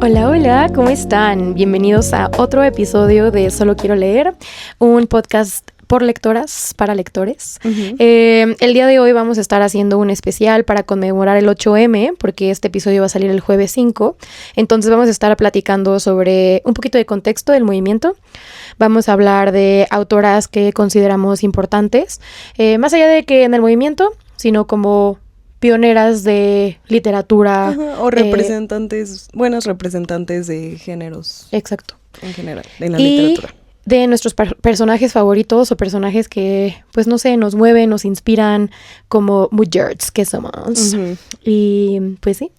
Hola, hola, ¿cómo están? Bienvenidos a otro episodio de Solo Quiero Leer, un podcast por lectoras, para lectores. El día de hoy vamos a estar haciendo un especial para conmemorar el 8M, porque este episodio va a salir el jueves 5. Entonces vamos a estar platicando sobre un poquito de contexto del movimiento. Vamos a hablar de autoras que consideramos importantes, más allá de que en el movimiento, sino como pioneras de literatura. O representantes, buenas representantes de géneros. Exacto. En general, en la literatura. De nuestros personajes favoritos o personajes que, pues no sé, nos mueven, nos inspiran como mujeres que somos. Y pues sí.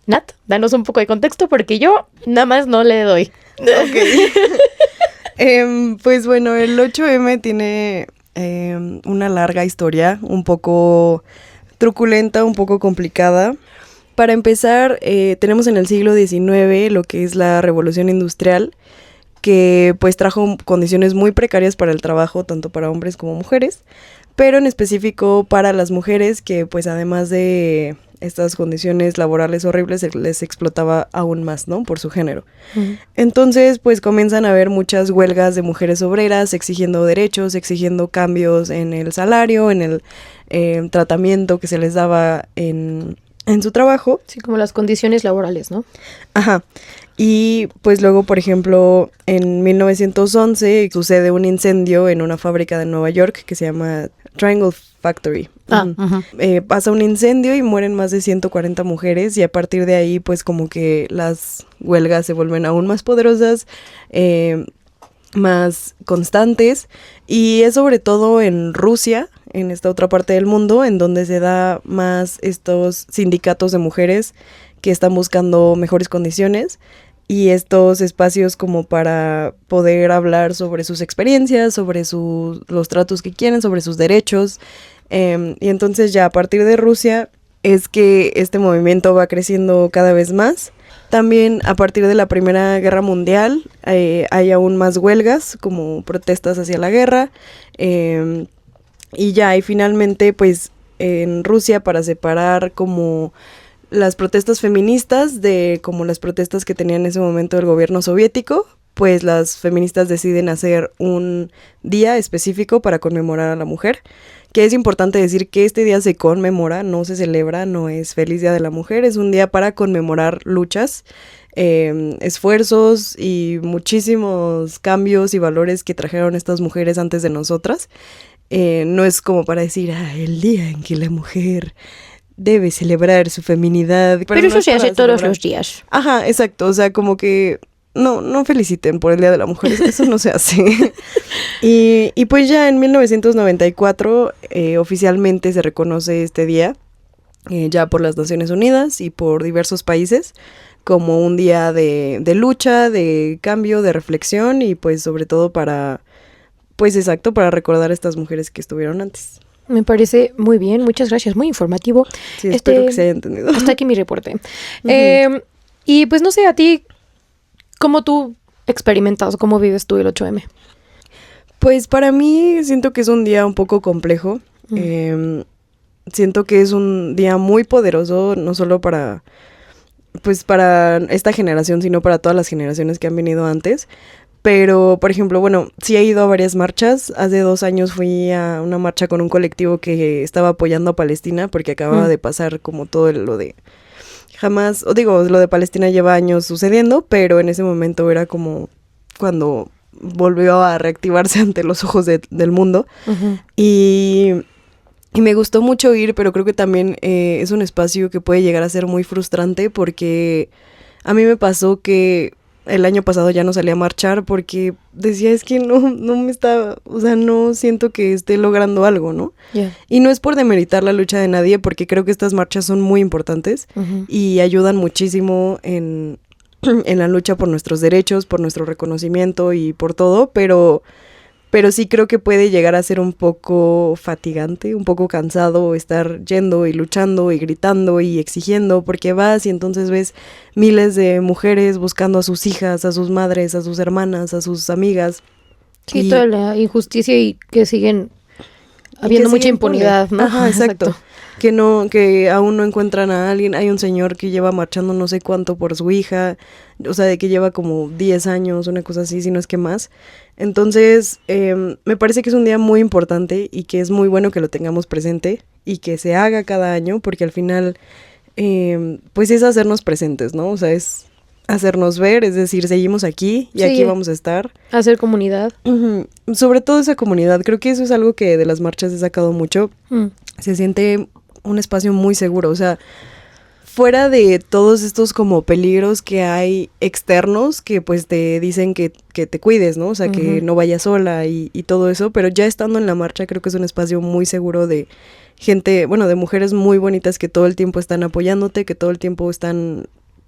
Nat, danos un poco de contexto porque yo nada más no le doy. Ok. Pues bueno, el 8M tiene una larga historia, un poco truculenta, un poco complicada. Para empezar, tenemos en el siglo XIX lo que es la Revolución Industrial, que pues trajo condiciones muy precarias para el trabajo, tanto para hombres como mujeres, pero en específico para las mujeres, que pues además de estas condiciones laborales horribles, se les explotaba aún más, ¿no? Por su género. Entonces, pues comienzan a haber muchas huelgas de mujeres obreras exigiendo derechos, exigiendo cambios en el salario, en el tratamiento que se les daba en su trabajo. Sí, como las condiciones laborales, ¿no? Ajá. Y pues luego, por ejemplo, en 1911 sucede un incendio en una fábrica de Nueva York que se llama Triangle Factory. Pasa un incendio y mueren más de 140 mujeres, y a partir de ahí pues como que las huelgas se vuelven aún más poderosas, más constantes, y es sobre todo en Rusia, en esta otra parte del mundo, en donde se da más estos sindicatos de mujeres que están buscando mejores condiciones y estos espacios como para poder hablar sobre sus experiencias, sobre los tratos que quieren, sobre sus derechos. Y entonces ya a partir de Rusia es que este movimiento va creciendo cada vez más. También a partir de la Primera Guerra Mundial hay aún más huelgas como protestas hacia la guerra. Y finalmente pues en Rusia, para separar como las protestas feministas de como las protestas que tenía en ese momento el gobierno soviético, pues las feministas deciden hacer un día específico para conmemorar a la mujer, que es importante decir que este día se conmemora, no se celebra, no es Feliz Día de la Mujer, es un día para conmemorar luchas, esfuerzos y muchísimos cambios y valores que trajeron estas mujeres antes de nosotras. No es como para decir, el día en que la mujer debe celebrar su feminidad. Pero eso se hace todos los días. Ajá, exacto, o sea, como que no feliciten por el Día de la Mujer, eso no se hace. Y pues ya en 1994 oficialmente se reconoce este día, ya por las Naciones Unidas y por diversos países, como un día de lucha, de cambio, de reflexión y pues sobre todo para recordar a estas mujeres que estuvieron antes. Me parece muy bien, muchas gracias, muy informativo. Sí, espero que se haya entendido. Hasta aquí mi reporte. Y pues no sé, a ti, ¿cómo tú experimentas, cómo vives tú el 8M? Pues para mí siento que es un día un poco complejo. Siento que es un día muy poderoso, no solo para esta generación, sino para todas las generaciones que han venido antes. Pero, por ejemplo, bueno, sí he ido a varias marchas. Hace 2 años fui a una marcha con un colectivo que estaba apoyando a Palestina porque acababa de pasar como todo lo de... lo de Palestina lleva años sucediendo, pero en ese momento era como cuando volvió a reactivarse ante los ojos del mundo. Y me gustó mucho ir, pero creo que también es un espacio que puede llegar a ser muy frustrante porque a mí me pasó que el año pasado ya no salí a marchar porque decía, es que no me está, o sea, no siento que esté logrando algo, ¿no? Yeah. Y no es por demeritar la lucha de nadie, porque creo que estas marchas son muy importantes y ayudan muchísimo en la lucha por nuestros derechos, por nuestro reconocimiento y por todo, pero sí creo que puede llegar a ser un poco fatigante, un poco cansado estar yendo y luchando y gritando y exigiendo, porque vas y entonces ves miles de mujeres buscando a sus hijas, a sus madres, a sus hermanas, a sus amigas. Sí, toda la injusticia y que siguen habiendo mucha impunidad, ¿no? Ajá, exacto. Que aún no encuentran a alguien. Hay un señor que lleva marchando no sé cuánto por su hija, o sea, de que lleva como 10 años, una cosa así, si no es que más. Entonces, me parece que es un día muy importante y que es muy bueno que lo tengamos presente y que se haga cada año, porque al final, pues es hacernos presentes, ¿no? O sea, es hacernos ver, es decir, seguimos aquí y aquí vamos a estar. Hacer comunidad. Sobre todo esa comunidad, creo que eso es algo que de las marchas he sacado mucho. Se siente un espacio muy seguro, o sea, fuera de todos estos como peligros que hay externos que pues te dicen que te cuides, ¿no? O sea, que no vayas sola y todo eso, pero ya estando en la marcha creo que es un espacio muy seguro de gente, bueno, de mujeres muy bonitas que todo el tiempo están apoyándote, que todo el tiempo están,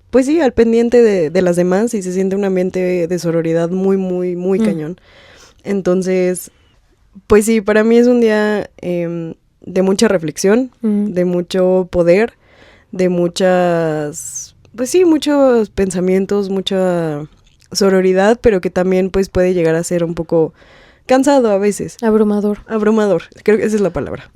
pues sí, al pendiente de las demás y se siente un ambiente de sororidad muy, muy, muy cañón. Entonces, pues sí, para mí es un día de mucha reflexión, de mucho poder, de muchas, pues sí, muchos pensamientos, mucha sororidad, pero que también pues puede llegar a ser un poco cansado a veces. Abrumador. Abrumador, creo que esa es la palabra.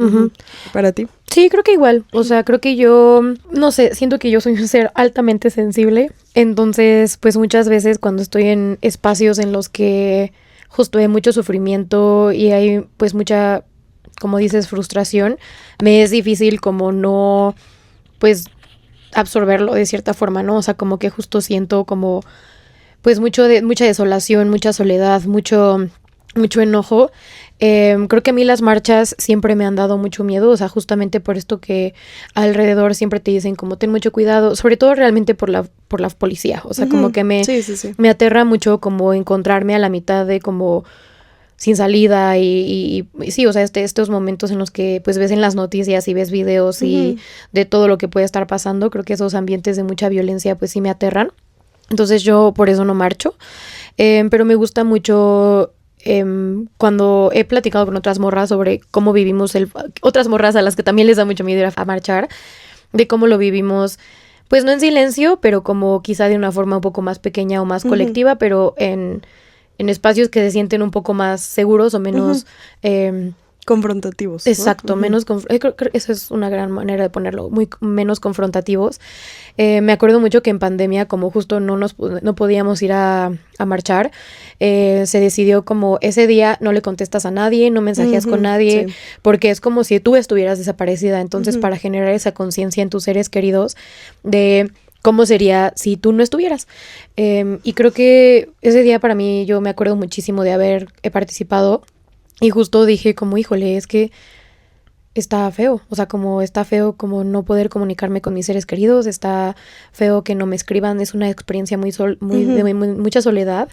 ¿Para ti? Sí, creo que igual. O sea, creo que yo, no sé, siento que yo soy un ser altamente sensible. Entonces, pues muchas veces cuando estoy en espacios en los que justo hay mucho sufrimiento y hay pues mucha, como dices, frustración, me es difícil como no, pues, absorberlo de cierta forma, ¿no? O sea, como que justo siento como, pues, mucha desolación, mucha soledad, mucho enojo. Creo que a mí las marchas siempre me han dado mucho miedo, o sea, justamente por esto que alrededor siempre te dicen como ten mucho cuidado, sobre todo realmente por la policía, o sea, como que me aterra mucho como encontrarme a la mitad de como sin salida y sí, o sea, estos momentos en los que pues ves en las noticias y ves videos y de todo lo que puede estar pasando, creo que esos ambientes de mucha violencia pues sí me aterran. Entonces yo por eso no marcho, pero me gusta mucho cuando he platicado con otras morras sobre cómo vivimos otras morras a las que también les da mucho miedo ir a marchar, de cómo lo vivimos, pues no en silencio, pero como quizá de una forma un poco más pequeña o más colectiva, pero en espacios que se sienten un poco más seguros o menos confrontativos. Exacto, ¿no? Menos creo eso es una gran manera de ponerlo, menos confrontativos. Me acuerdo mucho que en pandemia, como justo no podíamos ir a marchar, se decidió como ese día no le contestas a nadie, no mensajeas con nadie, porque es como si tú estuvieras desaparecida. Entonces, para generar esa conciencia en tus seres queridos de cómo sería si tú no estuvieras. Y creo que ese día para mí, yo me acuerdo muchísimo de haber participado. Y justo dije como, híjole, es que está feo. O sea, como está feo como no poder comunicarme con mis seres queridos. Está feo que no me escriban. Es una experiencia de mucha soledad.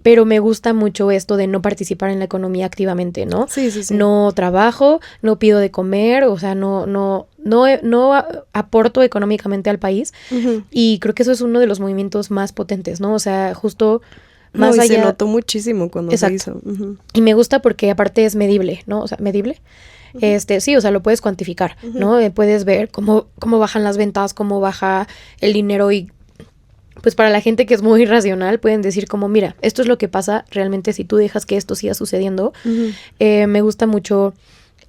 Pero me gusta mucho esto de no participar en la economía activamente, ¿no? Sí. No trabajo, no pido de comer, o sea, no aporto económicamente al país. Y creo que eso es uno de los movimientos más potentes, ¿no? O sea, justo... Más allá, se notó muchísimo cuando se hizo. Y me gusta porque aparte es medible, ¿no? O sea, medible. Sí, o sea, lo puedes cuantificar, ¿no? Puedes ver cómo bajan las ventas, cómo baja el dinero y pues para la gente que es muy irracional pueden decir como, mira, esto es lo que pasa realmente si tú dejas que esto siga sucediendo. Me gusta mucho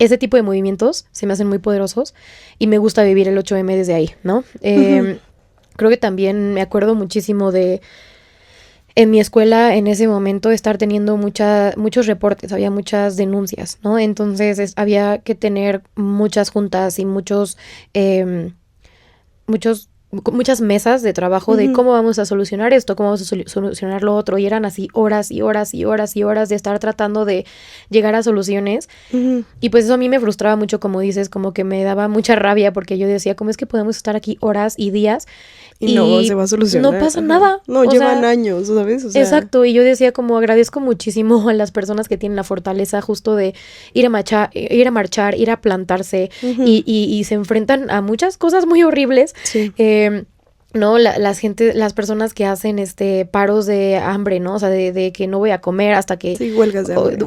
ese tipo de movimientos, se me hacen muy poderosos y me gusta vivir el 8M desde ahí, ¿no? Creo que también me acuerdo muchísimo de en mi escuela en ese momento estar teniendo muchos reportes, había muchas denuncias, ¿no? Entonces había que tener muchas juntas y muchas mesas de trabajo de cómo vamos a solucionar esto, cómo vamos a solucionar lo otro, y eran así horas y horas y horas y horas de estar tratando de llegar a soluciones, y pues eso a mí me frustraba mucho, como dices, como que me daba mucha rabia, porque yo decía, ¿cómo es que podemos estar aquí horas y días y no se va a solucionar? No pasa nada. No, llevan años, ¿sabes? O sea, exacto, y yo decía como agradezco muchísimo a las personas que tienen la fortaleza justo de ir a marchar, ir a plantarse, y se enfrentan a muchas cosas muy horribles, ¿no? Las personas que hacen paros de hambre, ¿no? O sea, de que no voy a comer hasta que... Sí, huelgas de hambre.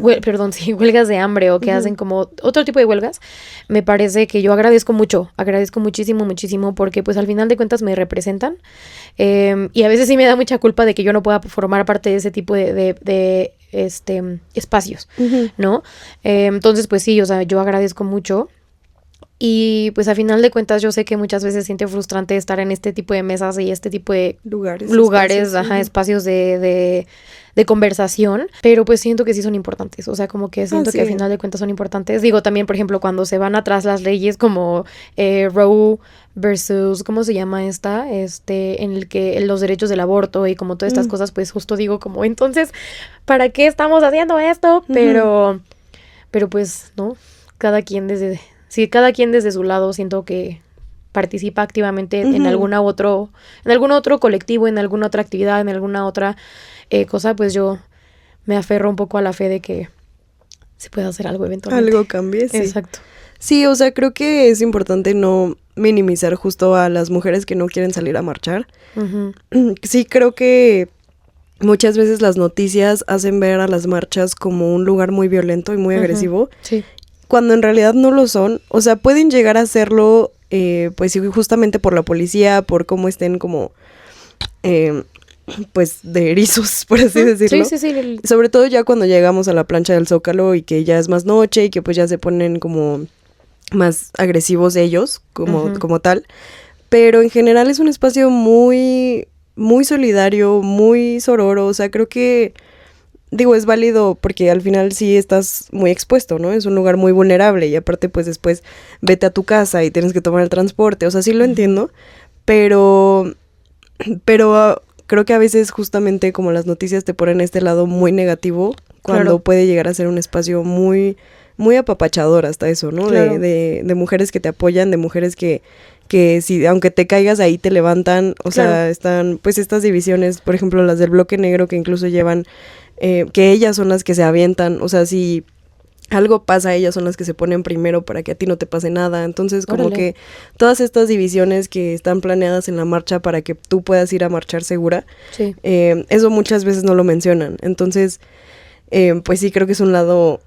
Huelgas de hambre o que hacen como otro tipo de huelgas. Me parece que yo agradezco muchísimo, muchísimo, porque pues al final de cuentas me representan. Y a veces sí me da mucha culpa de que yo no pueda formar parte de ese tipo de espacios, ¿no? Entonces, pues sí, o sea, yo agradezco mucho. Y pues a final de cuentas yo sé que muchas veces se siente frustrante estar en este tipo de mesas y este tipo de lugares, espacios de conversación, pero pues siento que sí son importantes, o sea, como que siento que a final de cuentas son importantes. Digo, también, por ejemplo, cuando se van atrás las leyes como Roe versus, ¿cómo se llama esta? En el que los derechos del aborto y como todas estas cosas, pues justo digo como, entonces, ¿para qué estamos haciendo esto? Pero pues, ¿no? Cada quien desde su lado siento que participa activamente en algún otro colectivo, en alguna otra actividad, en alguna otra cosa, pues yo me aferro un poco a la fe de que se puede hacer algo eventualmente. Algo cambie, sí. Exacto. Sí, o sea, creo que es importante no minimizar justo a las mujeres que no quieren salir a marchar. Sí, creo que muchas veces las noticias hacen ver a las marchas como un lugar muy violento y muy agresivo. Sí. Cuando en realidad no lo son. O sea, pueden llegar a hacerlo, pues sí, justamente por la policía, por cómo estén como, pues, de erizos, por así decirlo. Sí. Sobre todo ya cuando llegamos a la plancha del Zócalo y que ya es más noche y que pues ya se ponen como más agresivos ellos, como tal. Pero en general es un espacio muy, muy solidario, muy sororo. O sea, creo que... Digo, es válido porque al final sí estás muy expuesto, ¿no? Es un lugar muy vulnerable y aparte pues después vete a tu casa y tienes que tomar el transporte. O sea, sí lo entiendo, pero creo que a veces justamente como las noticias te ponen este lado muy negativo cuando puede llegar a ser un espacio muy, muy apapachador hasta eso, ¿no? Claro. De mujeres que te apoyan, de mujeres que si aunque te caigas ahí te levantan. O sea, están pues estas divisiones, por ejemplo las del bloque negro que incluso llevan... que ellas son las que se avientan, o sea, si algo pasa, ellas son las que se ponen primero para que a ti no te pase nada. Entonces, como que todas estas divisiones que están planeadas en la marcha para que tú puedas ir a marchar segura, eso muchas veces no lo mencionan. Entonces, pues sí, creo que es un lado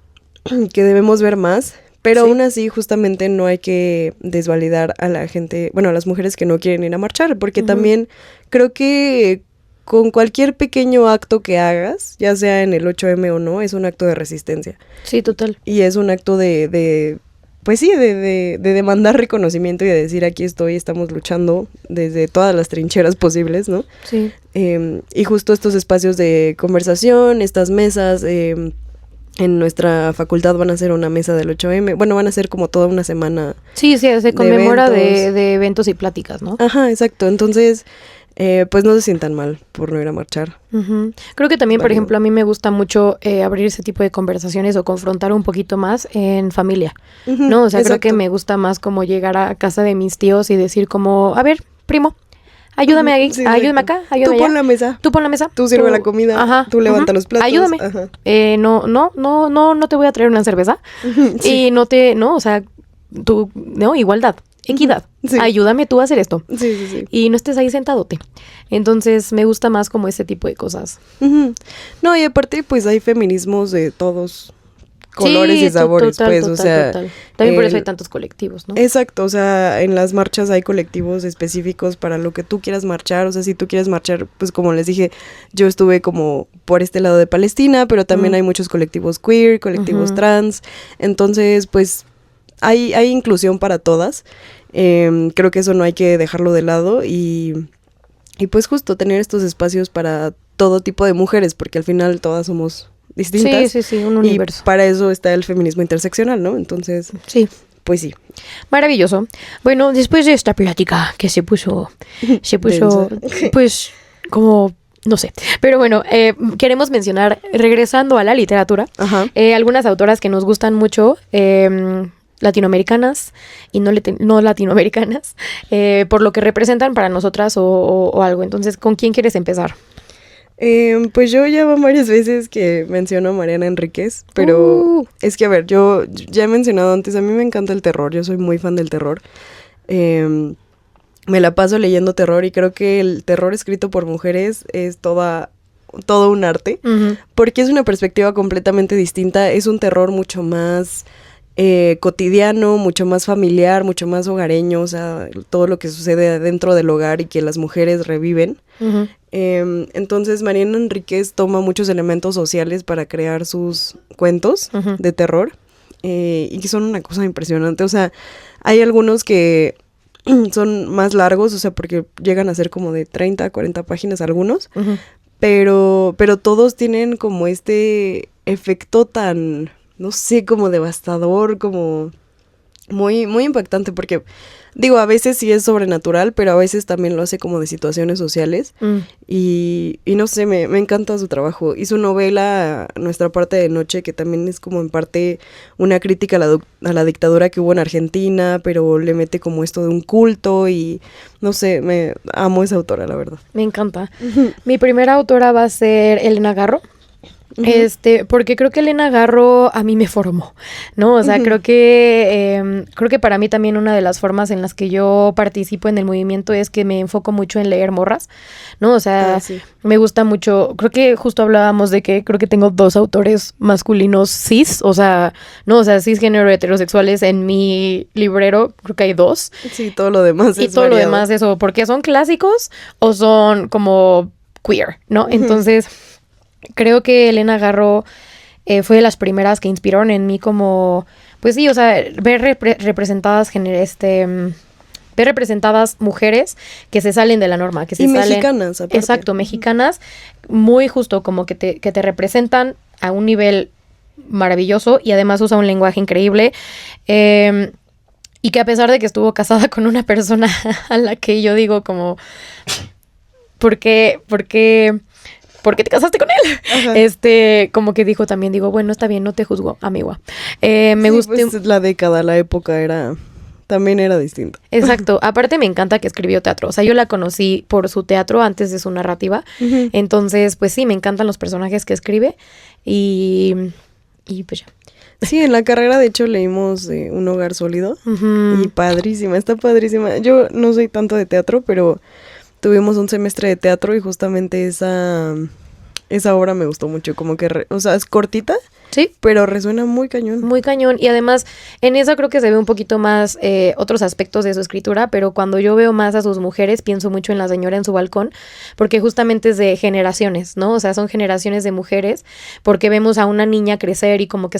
que debemos ver más, pero aún así, justamente no hay que desvalidar a la gente, bueno, a las mujeres que no quieren ir a marchar, porque también creo que con cualquier pequeño acto que hagas, ya sea en el 8M o no, es un acto de resistencia. Sí, total. Y es un acto pues sí, de demandar reconocimiento y de decir aquí estoy, estamos luchando desde todas las trincheras posibles, ¿no? Sí. Y justo estos espacios de conversación, estas mesas, en nuestra facultad van a hacer una mesa del 8M. Bueno, van a ser como toda una semana. Sí, se conmemora de eventos y pláticas, ¿no? Ajá, exacto. Entonces... pues no se sientan mal por no ir a marchar. Creo que también, por ejemplo, a mí me gusta mucho abrir ese tipo de conversaciones o confrontar un poquito más en familia, ¿no? O sea, creo que me gusta más como llegar a casa de mis tíos y decir como, a ver, primo, ayúdame ahí, ayúdame acá, ayúdame allá. Tú pon la mesa. Tú sirve la comida, tú levanta los platos. Ayúdame. No te voy a traer una cerveza. Y o sea, tú, no, igualdad. Equidad. Ayúdame tú a hacer esto. Sí. Y no estés ahí sentadote. Entonces, me gusta más como ese tipo de cosas. No, y aparte, pues hay feminismos de todos colores y sabores, total. También por eso hay tantos colectivos, ¿no? Exacto, o sea, en las marchas hay colectivos específicos para lo que tú quieras marchar. O sea, si tú quieres marchar, pues como les dije, yo estuve como por este lado de Palestina, pero también hay muchos colectivos queer, colectivos trans. Entonces, pues hay inclusión para todas. Creo que eso no hay que dejarlo de lado y pues justo tener estos espacios para todo tipo de mujeres, porque al final todas somos distintas. Sí, un universo. Y para eso está el feminismo interseccional, ¿no? Entonces, pues sí. Maravilloso. Bueno, después de esta plática que se puso pues como... No sé, pero bueno, queremos mencionar, regresando a la literatura, algunas autoras que nos gustan mucho, latinoamericanas y no latinoamericanas, por lo que representan para nosotras o algo. Entonces, ¿con quién quieres empezar? Pues yo ya van varias veces que menciono a Mariana Enríquez, pero es que, a ver, yo ya he mencionado antes, a mí me encanta el terror, yo soy muy fan del terror. me la paso leyendo terror y creo que el terror escrito por mujeres es todo un arte, porque es una perspectiva completamente distinta, es un terror mucho más cotidiano, mucho más familiar, mucho más hogareño, o sea, todo lo que sucede dentro del hogar y que las mujeres reviven. Entonces Mariana Enríquez toma muchos elementos sociales para crear sus cuentos de terror y que son una cosa impresionante, o sea, hay algunos que son más largos, o sea, porque llegan a ser como de 30 a 40 páginas algunos, pero todos tienen como este efecto tan, no sé, como devastador, como muy, muy impactante, porque digo, a veces sí es sobrenatural, pero a veces también lo hace como de situaciones sociales, y no sé, me encanta su trabajo, y su novela Nuestra parte de noche, que también es como en parte una crítica a la dictadura que hubo en Argentina, pero le mete como esto de un culto, y no sé, me amo esa autora, la verdad. Me encanta. Mi primera autora va a ser Elena Garro. Porque creo que Elena Garro a mí me formó, ¿no? O sea, creo que para mí también una de las formas en las que yo participo en el movimiento es que me enfoco mucho en leer morras, ¿no? O sea, me gusta mucho, creo que justo hablábamos de que creo que tengo 2 autores masculinos cis, o sea, no, o sea, cisgénero heterosexuales en mi librero, creo que hay 2. Sí, todo lo demás y es todo variado. lo demás eso, porque son clásicos o son como queer, ¿no? Entonces creo que Elena Garro fue de las primeras que inspiraron en mí como, pues sí, o sea, ver representadas ver representadas mujeres que se salen de la norma, que se y salen... mexicanas, aparte. Exacto, mexicanas, muy justo como que te representan a un nivel maravilloso y además usa un lenguaje increíble. Y que a pesar de que estuvo casada con una persona a la que yo digo como, ¿por qué te casaste con él? Como que dijo también, digo, bueno, está bien, no te juzgo, amigua. Me gusta. Pues la década, la época también era distinta. Exacto. Aparte me encanta que escribió teatro. O sea, yo la conocí por su teatro antes de su narrativa. Entonces, pues sí, me encantan los personajes que escribe. Y pues ya. Sí, en la carrera de hecho leímos Un hogar sólido y padrísima, está padrísima. Yo no soy tanto de teatro, pero tuvimos un semestre de teatro y justamente esa obra me gustó mucho, como que, o sea, es cortita, sí, pero resuena muy cañón. Muy cañón, y además en esa creo que se ve un poquito más otros aspectos de su escritura, pero cuando yo veo más a sus mujeres pienso mucho en La señora en su balcón, porque justamente es de generaciones, ¿no? O sea, son generaciones de mujeres, porque vemos a una niña crecer y como que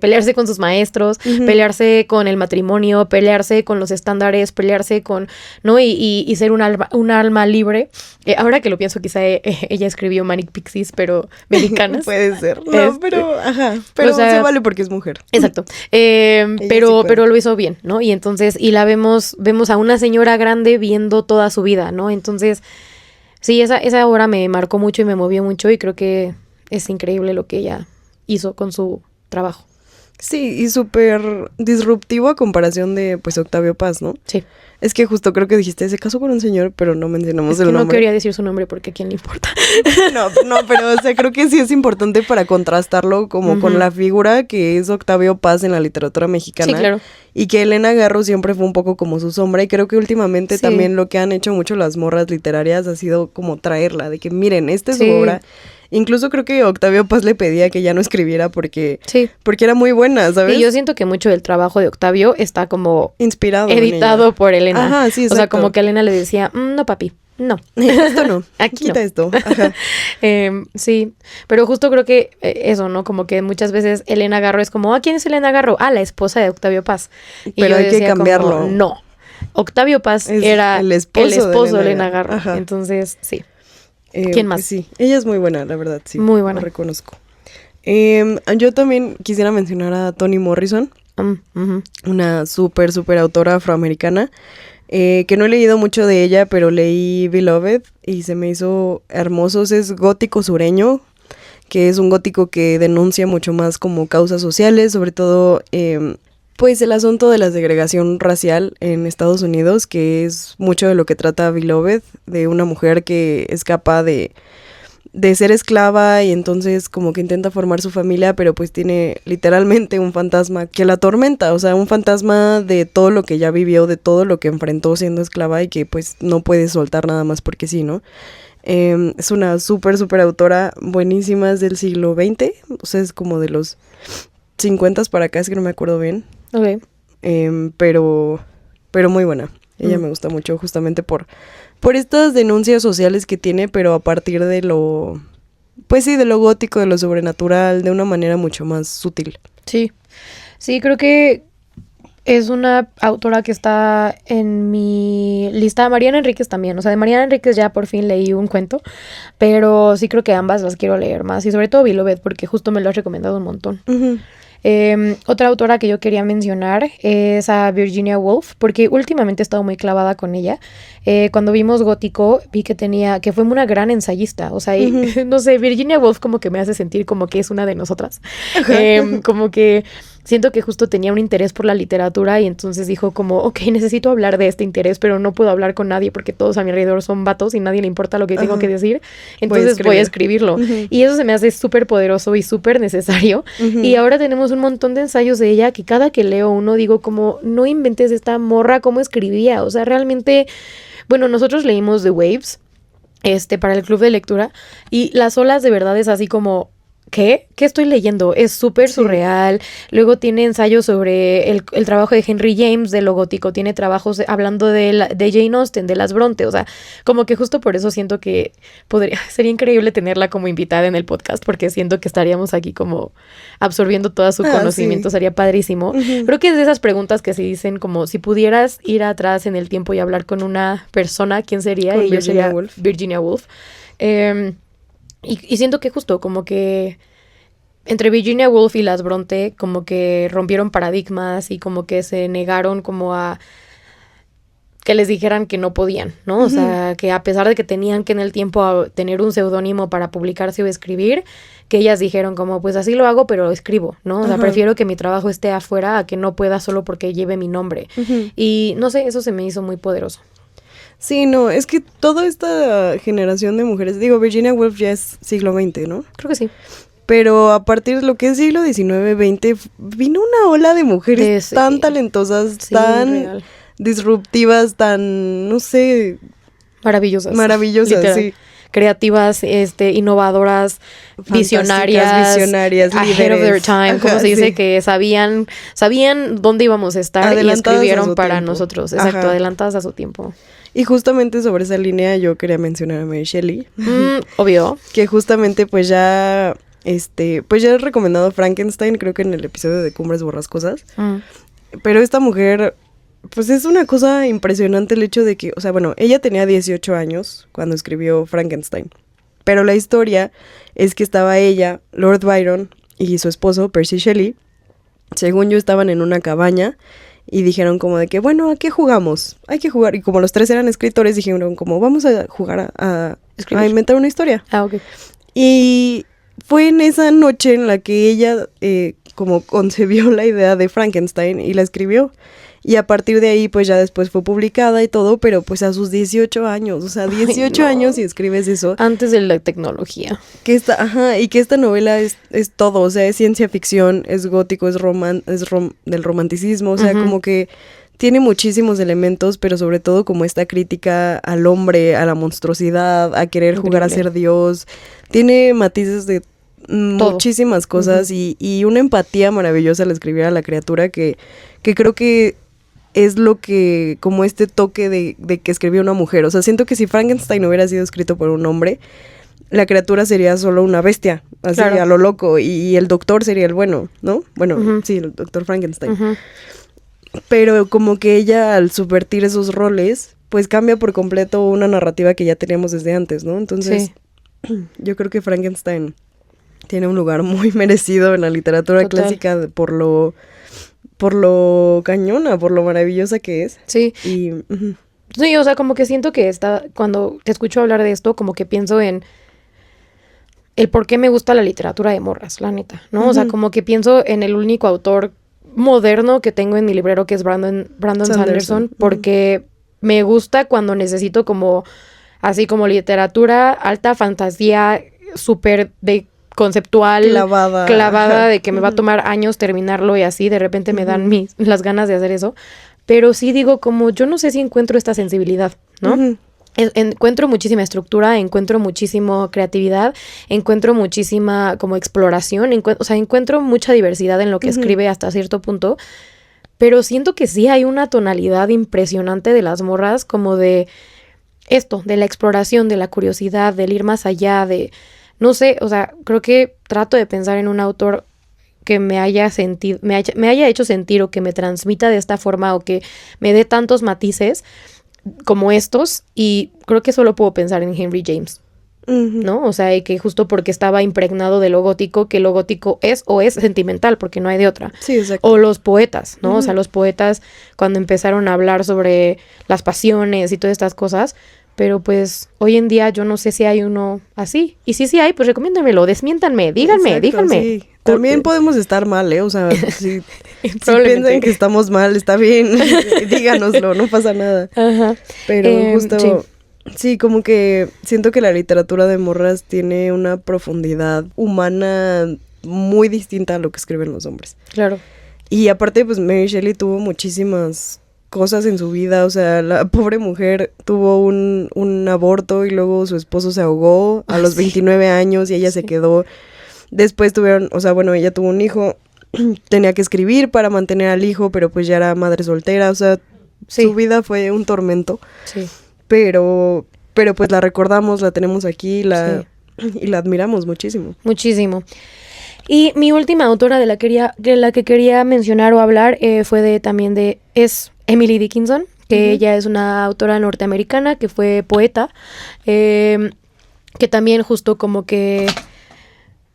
pelearse con sus maestros, pelearse con el matrimonio, pelearse con los estándares, pelearse con, ¿no? Y ser un alma libre. Ahora que lo pienso, quizá ella escribió Manic Pixies, pero mexicanas. Puede ser, no, pero, ajá. Pero o sea, se vale porque es mujer. Exacto. Pero lo hizo bien, ¿no? Y entonces, y la vemos a una señora grande viendo toda su vida, ¿no? Entonces, sí, esa obra me marcó mucho y me movió mucho y creo que es increíble lo que ella hizo con su trabajo. Sí, y súper disruptivo a comparación de, pues, Octavio Paz, ¿no? Sí. Es que justo creo que dijiste, se casó con un señor, pero no mencionamos el nombre. No quería decir su nombre porque a quién le importa. No, pero o sea, creo que sí es importante para contrastarlo como con la figura que es Octavio Paz en la literatura mexicana. Sí, claro. Y que Elena Garro siempre fue un poco como su sombra y creo que últimamente también lo que han hecho mucho las morras literarias ha sido como traerla, de que miren, esta es su obra. Incluso creo que Octavio Paz le pedía que ya no escribiera porque era muy buena, ¿sabes? Y yo siento que mucho del trabajo de Octavio está como inspirado, editado por Elena. Ajá, sí, exacto. O sea, como que Elena le decía, no papi, no. Esto no, aquí quita no. esto. Ajá. Sí, pero justo creo que eso, ¿no? Como que muchas veces Elena Garro es como, ¿quién es Elena Garro? La esposa de Octavio Paz. Y pero hay que cambiarlo. Como, no, Octavio Paz era el esposo de Elena Garro. Ajá. Entonces, sí. ¿Quién más? Pues sí, ella es muy buena, la verdad, sí. Muy buena. Lo reconozco. Yo también quisiera mencionar a Toni Morrison, una súper autora afroamericana, que no he leído mucho de ella, pero leí Beloved y se me hizo hermoso. Es gótico sureño, que es un gótico que denuncia mucho más como causas sociales, sobre todo pues el asunto de la segregación racial en Estados Unidos, que es mucho de lo que trata Beloved, de una mujer que escapa de de ser esclava y entonces como que intenta formar su familia, pero pues tiene literalmente un fantasma que la atormenta, o sea, un fantasma de todo lo que ya vivió, de todo lo que enfrentó siendo esclava y que pues no puede soltar nada más porque sí, ¿no? Es una súper autora, buenísima, es del siglo XX, o sea, es como de los 50 para acá, es que no me acuerdo bien. Ok. Pero muy buena. Ella me gusta mucho justamente por estas denuncias sociales que tiene, pero a partir de lo, pues sí, de lo gótico, de lo sobrenatural, de una manera mucho más sutil. Sí, sí, creo que es una autora que está en mi lista. Mariana Enríquez también, o sea, de Mariana Enríquez ya por fin leí un cuento, pero sí creo que ambas las quiero leer más, y sobre todo Beloved, porque justo me lo has recomendado un montón. Uh-huh. Otra autora que yo quería mencionar es a Virginia Woolf, porque últimamente he estado muy clavada con ella. Cuando vimos Gótico, vi que fue una gran ensayista, o sea, Uh-huh. no sé, Virginia Woolf como que me hace sentir como que es una de nosotras. Como que siento que justo tenía un interés por la literatura y entonces dijo como, ok, necesito hablar de este interés, pero no puedo hablar con nadie porque todos a mi alrededor son vatos y nadie le importa lo que tengo que decir, entonces voy a escribirlo. Uh-huh. Y eso se me hace súper poderoso y súper necesario. Uh-huh. Y ahora tenemos un montón de ensayos de ella que cada que leo uno digo como, no inventes esta morra cómo escribía, o sea, realmente, bueno, nosotros leímos The Waves, para el club de lectura, y las olas de verdad es así como, ¿qué? ¿Qué estoy leyendo? Es súper surreal. Luego tiene ensayos sobre el trabajo de Henry James, de lo gótico. Tiene trabajos hablando de Jane Austen, de las Bronte. O sea, como que justo por eso siento que sería increíble tenerla como invitada en el podcast, porque siento que estaríamos aquí como absorbiendo todo su conocimiento. Sí. Sería padrísimo. Uh-huh. Creo que es de esas preguntas que se dicen como, si pudieras ir atrás en el tiempo y hablar con una persona, ¿quién sería? Y yo sería Virginia Woolf. Y siento que justo como que entre Virginia Woolf y las Bronte como que rompieron paradigmas y como que se negaron como a que les dijeran que no podían, ¿no? Uh-huh. O sea, que a pesar de que tenían que en el tiempo tener un seudónimo para publicarse o escribir, que ellas dijeron como, pues así lo hago, pero escribo, ¿no? O sea, prefiero que mi trabajo esté afuera a que no pueda solo porque lleve mi nombre. Uh-huh. Y no sé, eso se me hizo muy poderoso. Sí, no, es que toda esta generación de mujeres, digo, Virginia Woolf ya es siglo XX, ¿no? Creo que sí. Pero a partir de lo que es siglo XIX, XX, vino una ola de mujeres tan talentosas, sí, tan real, disruptivas, tan, no sé... Maravillosas, literal. Sí. Creativas, innovadoras, visionarias, ahead of their time, como se dice, que sabían dónde íbamos a estar y escribieron para nosotros, exacto, adelantadas a su tiempo. Y justamente sobre esa línea yo quería mencionar a Mary Shelley. Obvio. Que justamente pues ya he recomendado Frankenstein, creo que en el episodio de Cumbres Borrascosas. Pero esta mujer, pues es una cosa impresionante el hecho de que, o sea, bueno, ella tenía 18 años cuando escribió Frankenstein. Pero la historia es que estaba ella, Lord Byron y su esposo, Percy Shelley, según yo estaban en una cabaña. Y dijeron como de que, bueno, ¿a qué jugamos? Hay que jugar. Y como los tres eran escritores, dijeron como, vamos a jugar a inventar una historia. Ok. Y fue en esa noche en la que ella como concebió la idea de Frankenstein y la escribió. Y a partir de ahí, pues ya después fue publicada y todo, pero pues a sus 18 años, o sea, 18 años y escribes eso. Antes de la tecnología. Y que esta novela es todo, o sea, es ciencia ficción, es gótico, es del romanticismo, o sea, como que tiene muchísimos elementos, pero sobre todo como esta crítica al hombre, a la monstruosidad, a querer jugar a ser Dios. Tiene matices de muchísimas cosas y una empatía maravillosa al escribir a la criatura que creo que es lo que, como este toque de que escribió una mujer. O sea, siento que si Frankenstein hubiera sido escrito por un hombre, la criatura sería solo una bestia, así a lo loco, y el doctor sería el bueno, ¿no? Bueno, sí, el doctor Frankenstein. Pero como que ella, al subvertir esos roles, pues cambia por completo una narrativa que ya teníamos desde antes, ¿no? Entonces, yo creo que Frankenstein tiene un lugar muy merecido en la literatura clásica por lo cañona, por lo maravillosa que es. Sí. Sí, o sea, como que siento que cuando te escucho hablar de esto, como que pienso en el por qué me gusta la literatura de morras, la neta, ¿no? O sea, como que pienso en el único autor moderno que tengo en mi librero, que es Brandon Sanderson, porque me gusta cuando necesito como, así como literatura, alta fantasía, súper de conceptual, clavada de que me va a tomar años terminarlo y así, de repente me dan las ganas de hacer eso. Pero sí digo, como yo no sé si encuentro esta sensibilidad, ¿no? Encuentro muchísima estructura, encuentro muchísima creatividad, encuentro muchísima como exploración, encuentro mucha diversidad en lo que escribe hasta cierto punto, pero siento que sí hay una tonalidad impresionante de las morras, como de esto, de la exploración, de la curiosidad, del ir más allá, de, no sé, o sea, creo que trato de pensar en un autor que me haya sentido, me haya hecho sentir o que me transmita de esta forma o que me dé tantos matices como estos, y creo que solo puedo pensar en Henry James, ¿no? O sea, y que justo porque estaba impregnado de lo gótico, que lo gótico es o es sentimental, porque no hay de otra. Sí, exacto. O los poetas, ¿no? O sea, los poetas cuando empezaron a hablar sobre las pasiones y todas estas cosas, pero pues hoy en día yo no sé si hay uno así. Y si sí hay, pues recomiéndenmelo, desmiéntanme, díganme. Sí. También podemos estar mal, ¿eh? O sea, si piensan que estamos mal, está bien, díganoslo, no pasa nada. Ajá. Pero justo, sí, como que siento que la literatura de morras tiene una profundidad humana muy distinta a lo que escriben los hombres. Claro. Y aparte, pues Mary Shelley tuvo muchísimas cosas en su vida, o sea, la pobre mujer tuvo un aborto y luego su esposo se ahogó a los 29 años y ella se quedó. Después tuvieron, o sea, bueno, ella tuvo un hijo, tenía que escribir para mantener al hijo, pero pues ya era madre soltera, o sea, su vida fue un tormento. Sí. Pero pues la recordamos, la tenemos aquí, y la admiramos muchísimo. Muchísimo. Y mi última autora de la que quería mencionar o hablar es Emily Dickinson, que ella es una autora norteamericana que fue poeta, que también justo como que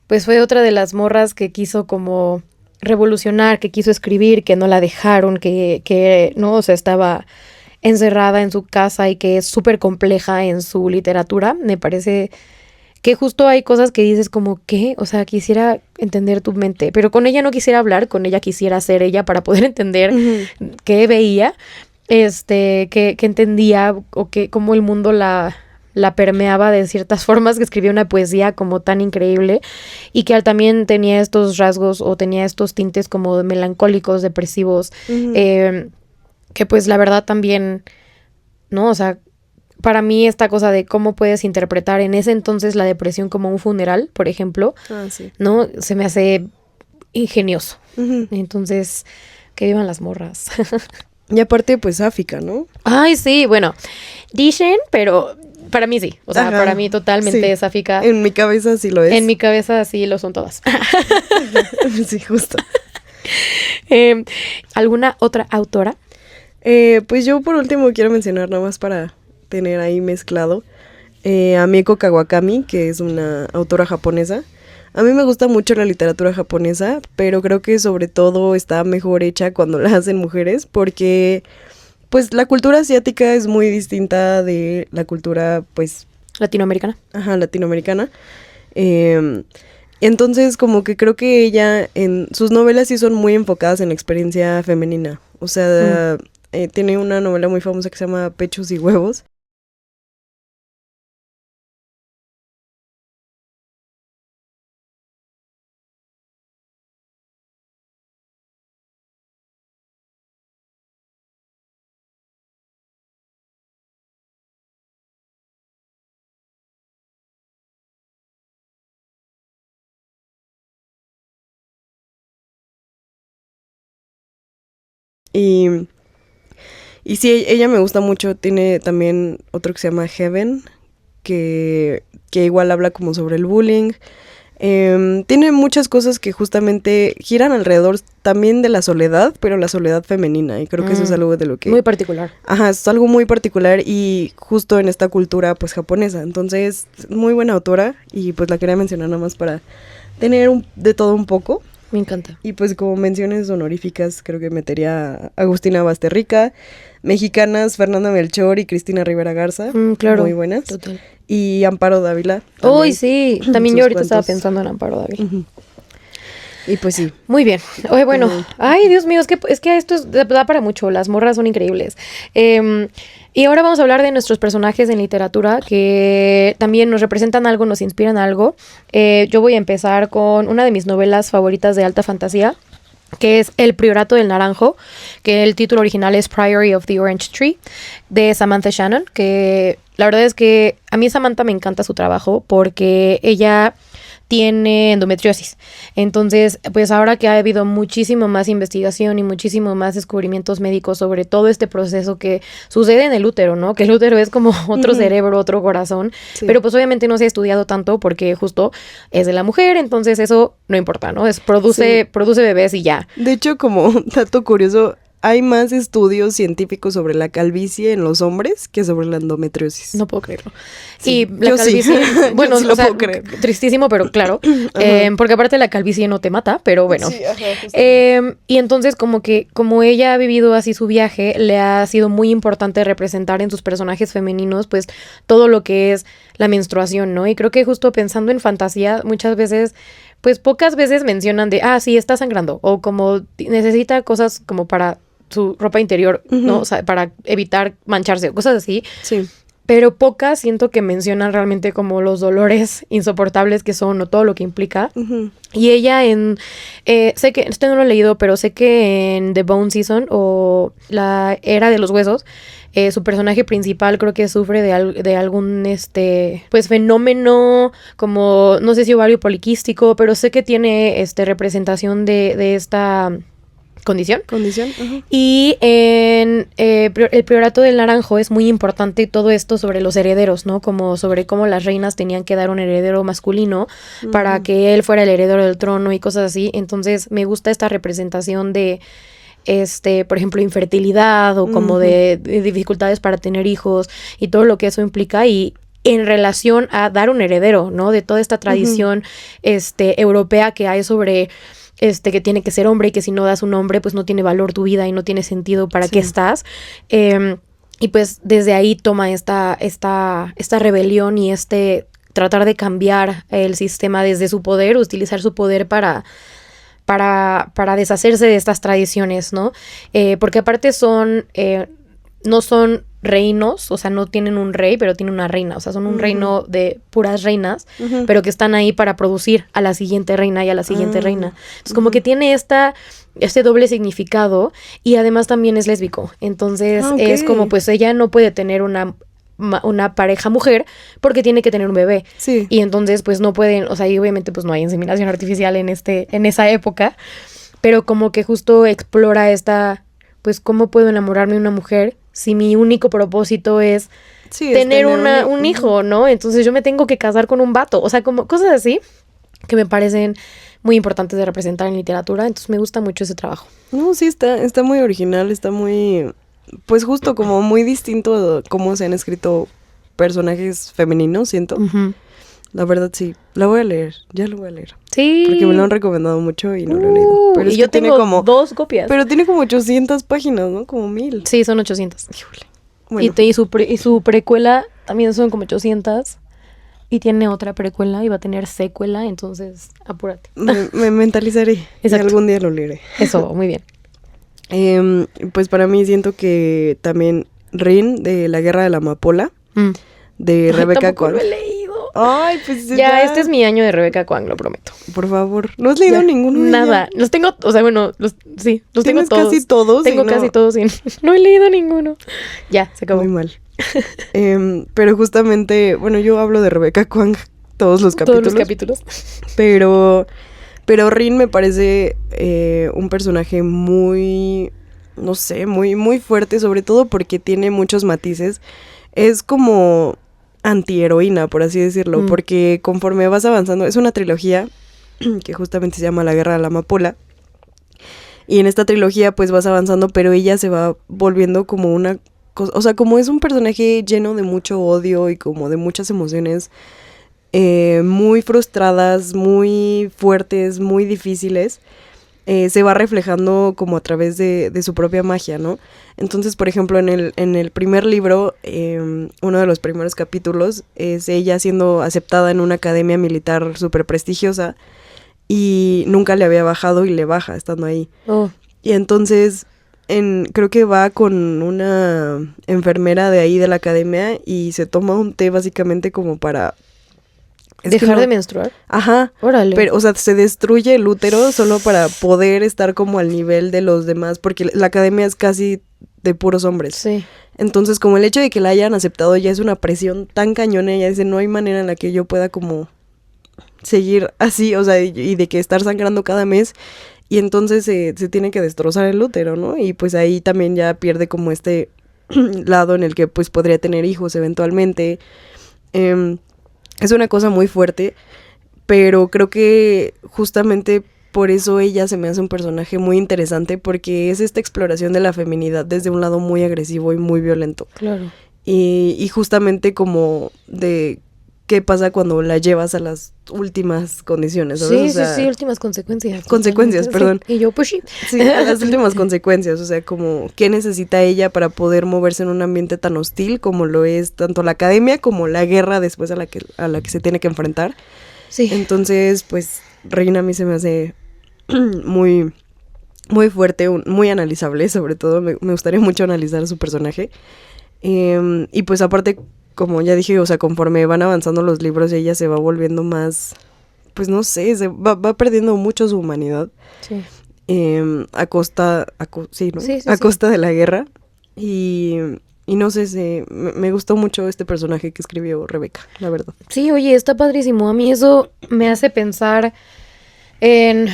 pues fue otra de las morras que quiso como revolucionar, que quiso escribir, que no la dejaron, que no, o sea, estaba encerrada en su casa y que es súper compleja en su literatura. Me parece que justo hay cosas que dices como, ¿qué? O sea, quisiera entender tu mente, pero con ella no quisiera hablar, con ella quisiera ser ella para poder entender qué veía, que entendía o cómo el mundo la permeaba de ciertas formas, que escribía una poesía como tan increíble y que también tenía estos rasgos o tenía estos tintes como melancólicos, depresivos, que pues la verdad también, ¿no? O sea, para mí esta cosa de cómo puedes interpretar en ese entonces la depresión como un funeral, por ejemplo, ¿no? Se me hace ingenioso. Entonces, que vivan las morras. Y aparte, pues, sáfica, ¿no? Ay, sí, bueno, dicen, pero para mí sí. O sea, para mí totalmente sáfica. En mi cabeza sí lo es. En mi cabeza sí lo son todas. Sí, justo. ¿Alguna otra autora? Pues yo por último quiero mencionar nada más para tener ahí mezclado a Mieko Kawakami, que es una autora japonesa. A mí me gusta mucho la literatura japonesa, pero creo que sobre todo está mejor hecha cuando la hacen mujeres, porque pues la cultura asiática es muy distinta de la cultura pues latinoamericana. Ajá, latinoamericana. Entonces como que creo que ella en sus novelas sí son muy enfocadas en la experiencia femenina. O sea, tiene una novela muy famosa que se llama Pechos y Huevos. Y sí, ella me gusta mucho. Tiene también otro que se llama Heaven, que igual habla como sobre el bullying. Tiene muchas cosas que justamente giran alrededor también de la soledad, pero la soledad femenina. Y creo que eso es algo de lo que... Muy particular. Ajá, es algo muy particular y justo en esta cultura pues japonesa. Entonces, muy buena autora y pues la quería mencionar nada más para tener de todo un poco. Me encanta. Y pues como menciones honoríficas, creo que metería a Agustina Basterrica, mexicanas Fernanda Melchor y Cristina Rivera Garza, claro, muy buenas. Total. Y Amparo Dávila. Uy, sí, también yo ahorita estaba pensando en Amparo Dávila. Y pues sí. Muy bien. Oye, bueno, ay, Dios mío, es que esto da para mucho. Las morras son increíbles. Y ahora vamos a hablar de nuestros personajes en literatura que también nos representan algo, nos inspiran algo. Yo voy a empezar con una de mis novelas favoritas de alta fantasía, que es El Priorato del Naranjo, que el título original es Priory of the Orange Tree, de Samantha Shannon, que la verdad es que a mí Samantha me encanta su trabajo porque ella tiene endometriosis. Entonces, pues ahora que ha habido muchísimo más investigación y muchísimo más descubrimientos médicos sobre todo este proceso que sucede en el útero, ¿no? Que el útero es como otro cerebro, otro corazón, pero pues obviamente no se ha estudiado tanto porque justo es de la mujer, entonces eso no importa, ¿no? Produce bebés y ya. De hecho, como dato curioso, hay más estudios científicos sobre la calvicie en los hombres que sobre la endometriosis. No puedo creerlo. Sí, y la calvicie, bueno, sí lo puedo creer. Tristísimo, pero claro. Porque aparte la calvicie no te mata, pero bueno. Sí, y entonces como ella ha vivido así su viaje, le ha sido muy importante representar en sus personajes femeninos, pues, todo lo que es la menstruación, ¿no? Y creo que justo pensando en fantasía, muchas veces, pues, pocas veces mencionan de, sí, está sangrando, o como necesita cosas como para su ropa interior, ¿no? O sea, para evitar mancharse, cosas así. Sí. Pero pocas siento que mencionan realmente como los dolores insoportables que son o todo lo que implica. Y ella sé que, no lo he leído, pero sé que en The Bone Season o la Era de los Huesos, su personaje principal creo que sufre de algún, pues fenómeno como, no sé si ovario poliquístico, pero sé que tiene, representación de esta condición. Uh-huh. Y en el Priorato del Naranjo es muy importante todo esto sobre los herederos, ¿no? Como sobre cómo las reinas tenían que dar un heredero masculino para que él fuera el heredero del trono y cosas así. Entonces me gusta esta representación de por ejemplo, infertilidad o como de dificultades para tener hijos y todo lo que eso implica y en relación a dar un heredero, ¿no? De toda esta tradición europea que hay sobre que tiene que ser hombre y que si no das un hombre, pues no tiene valor tu vida y no tiene sentido para qué estás. Y pues desde ahí toma esta rebelión y tratar de cambiar el sistema desde su poder, utilizar su poder para deshacerse de estas tradiciones, ¿no? Porque aparte no son reinos, o sea, no tienen un rey, pero tienen una reina, o sea, son un reino de puras reinas, pero que están ahí para producir a la siguiente reina y a la siguiente reina. Entonces, como que tiene este doble significado y además también es lésbico. Entonces, es como, pues, ella no puede tener una pareja mujer porque tiene que tener un bebé. Sí. Y entonces, pues, no pueden, o sea, y obviamente, pues, no hay inseminación artificial en esa época, pero como que justo explora pues, ¿cómo puedo enamorarme de una mujer si mi único propósito es tener un hijo, ¿no? Entonces yo me tengo que casar con un vato. O sea, como cosas así que me parecen muy importantes de representar en literatura. Entonces me gusta mucho ese trabajo. No, sí, está muy original, está muy, pues justo como muy distinto a cómo se han escrito personajes femeninos, siento. La verdad, sí. La voy a leer. Ya lo voy a leer. Sí. Porque me lo han recomendado mucho y no lo he leído. Pero y yo tengo como 2 copias. Pero tiene como 800 páginas, ¿no? Como 1000. Sí, son 800. Híjole. Bueno. Y su precuela también son como 800. Y tiene otra precuela y va a tener secuela. Entonces, apúrate. Me mentalizaré. Exacto. Y algún día lo leeré. Eso, muy bien. Pues para mí siento que también Rin, de La Guerra de la Amapola, de Rebecca Kuang. Tampoco lo he leído. Ay, pues ya, este es mi año de Rebecca Kuang, lo prometo. Por favor. ¿No has leído ninguno de nada. ella? Los tengo, o sea, bueno, los tengo todos. Casi todos. Tengo casi todos y no he leído ninguno. Ya, se acabó. Muy mal. Pero justamente, bueno, yo hablo de Rebecca Kuang todos los capítulos. Pero Rin me parece un personaje muy, no sé, muy, muy fuerte, sobre todo porque tiene muchos matices. Es como antiheroína, por así decirlo, porque conforme vas avanzando, es una trilogía que justamente se llama La Guerra de la Amapola, y en esta trilogía pues vas avanzando, pero ella se va volviendo como una cosa, o sea, como es un personaje lleno de mucho odio y como de muchas emociones muy frustradas, muy fuertes, muy difíciles, se va reflejando como a través de su propia magia, ¿no? Entonces, por ejemplo, en el primer libro, uno de los primeros capítulos es ella siendo aceptada en una academia militar súper prestigiosa y nunca le había bajado y le baja estando ahí. Oh. Y entonces creo que va con una enfermera de ahí de la academia y se toma un té básicamente como para... ¿Dejar de menstruar? Ajá. Órale. Pero, o sea, se destruye el útero solo para poder estar como al nivel de los demás, porque la academia es casi de puros hombres. Sí. Entonces, como el hecho de que la hayan aceptado ya es una presión tan cañona, ella dice, no hay manera en la que yo pueda como seguir así, o sea, y de que estar sangrando cada mes, y entonces se tiene que destrozar el útero, ¿no? Y pues ahí también ya pierde como este lado en el que pues podría tener hijos eventualmente. Es una cosa muy fuerte, pero creo que justamente por eso ella se me hace un personaje muy interesante, porque es esta exploración de la feminidad desde un lado muy agresivo y muy violento. Claro. Y justamente como de qué pasa cuando la llevas a las últimas condiciones, ¿sabes? Sí, o sea, sí, últimas consecuencias. Consecuencias, perdón. Sí. Y yo, pues sí. Sí, a las últimas consecuencias, o sea, como qué necesita ella para poder moverse en un ambiente tan hostil como lo es tanto la academia como la guerra después a la que se tiene que enfrentar. Sí. Entonces, pues, Reina a mí se me hace muy, muy fuerte, muy analizable, sobre todo, me gustaría mucho analizar su personaje. Y pues aparte, como ya dije, o sea, conforme van avanzando los libros, ella se va volviendo más, pues no sé, va perdiendo mucho su humanidad. Sí. A costa de la guerra. Y no sé, me gustó mucho este personaje que escribió Rebeca, la verdad. Sí, oye, está padrísimo. A mí eso me hace pensar en,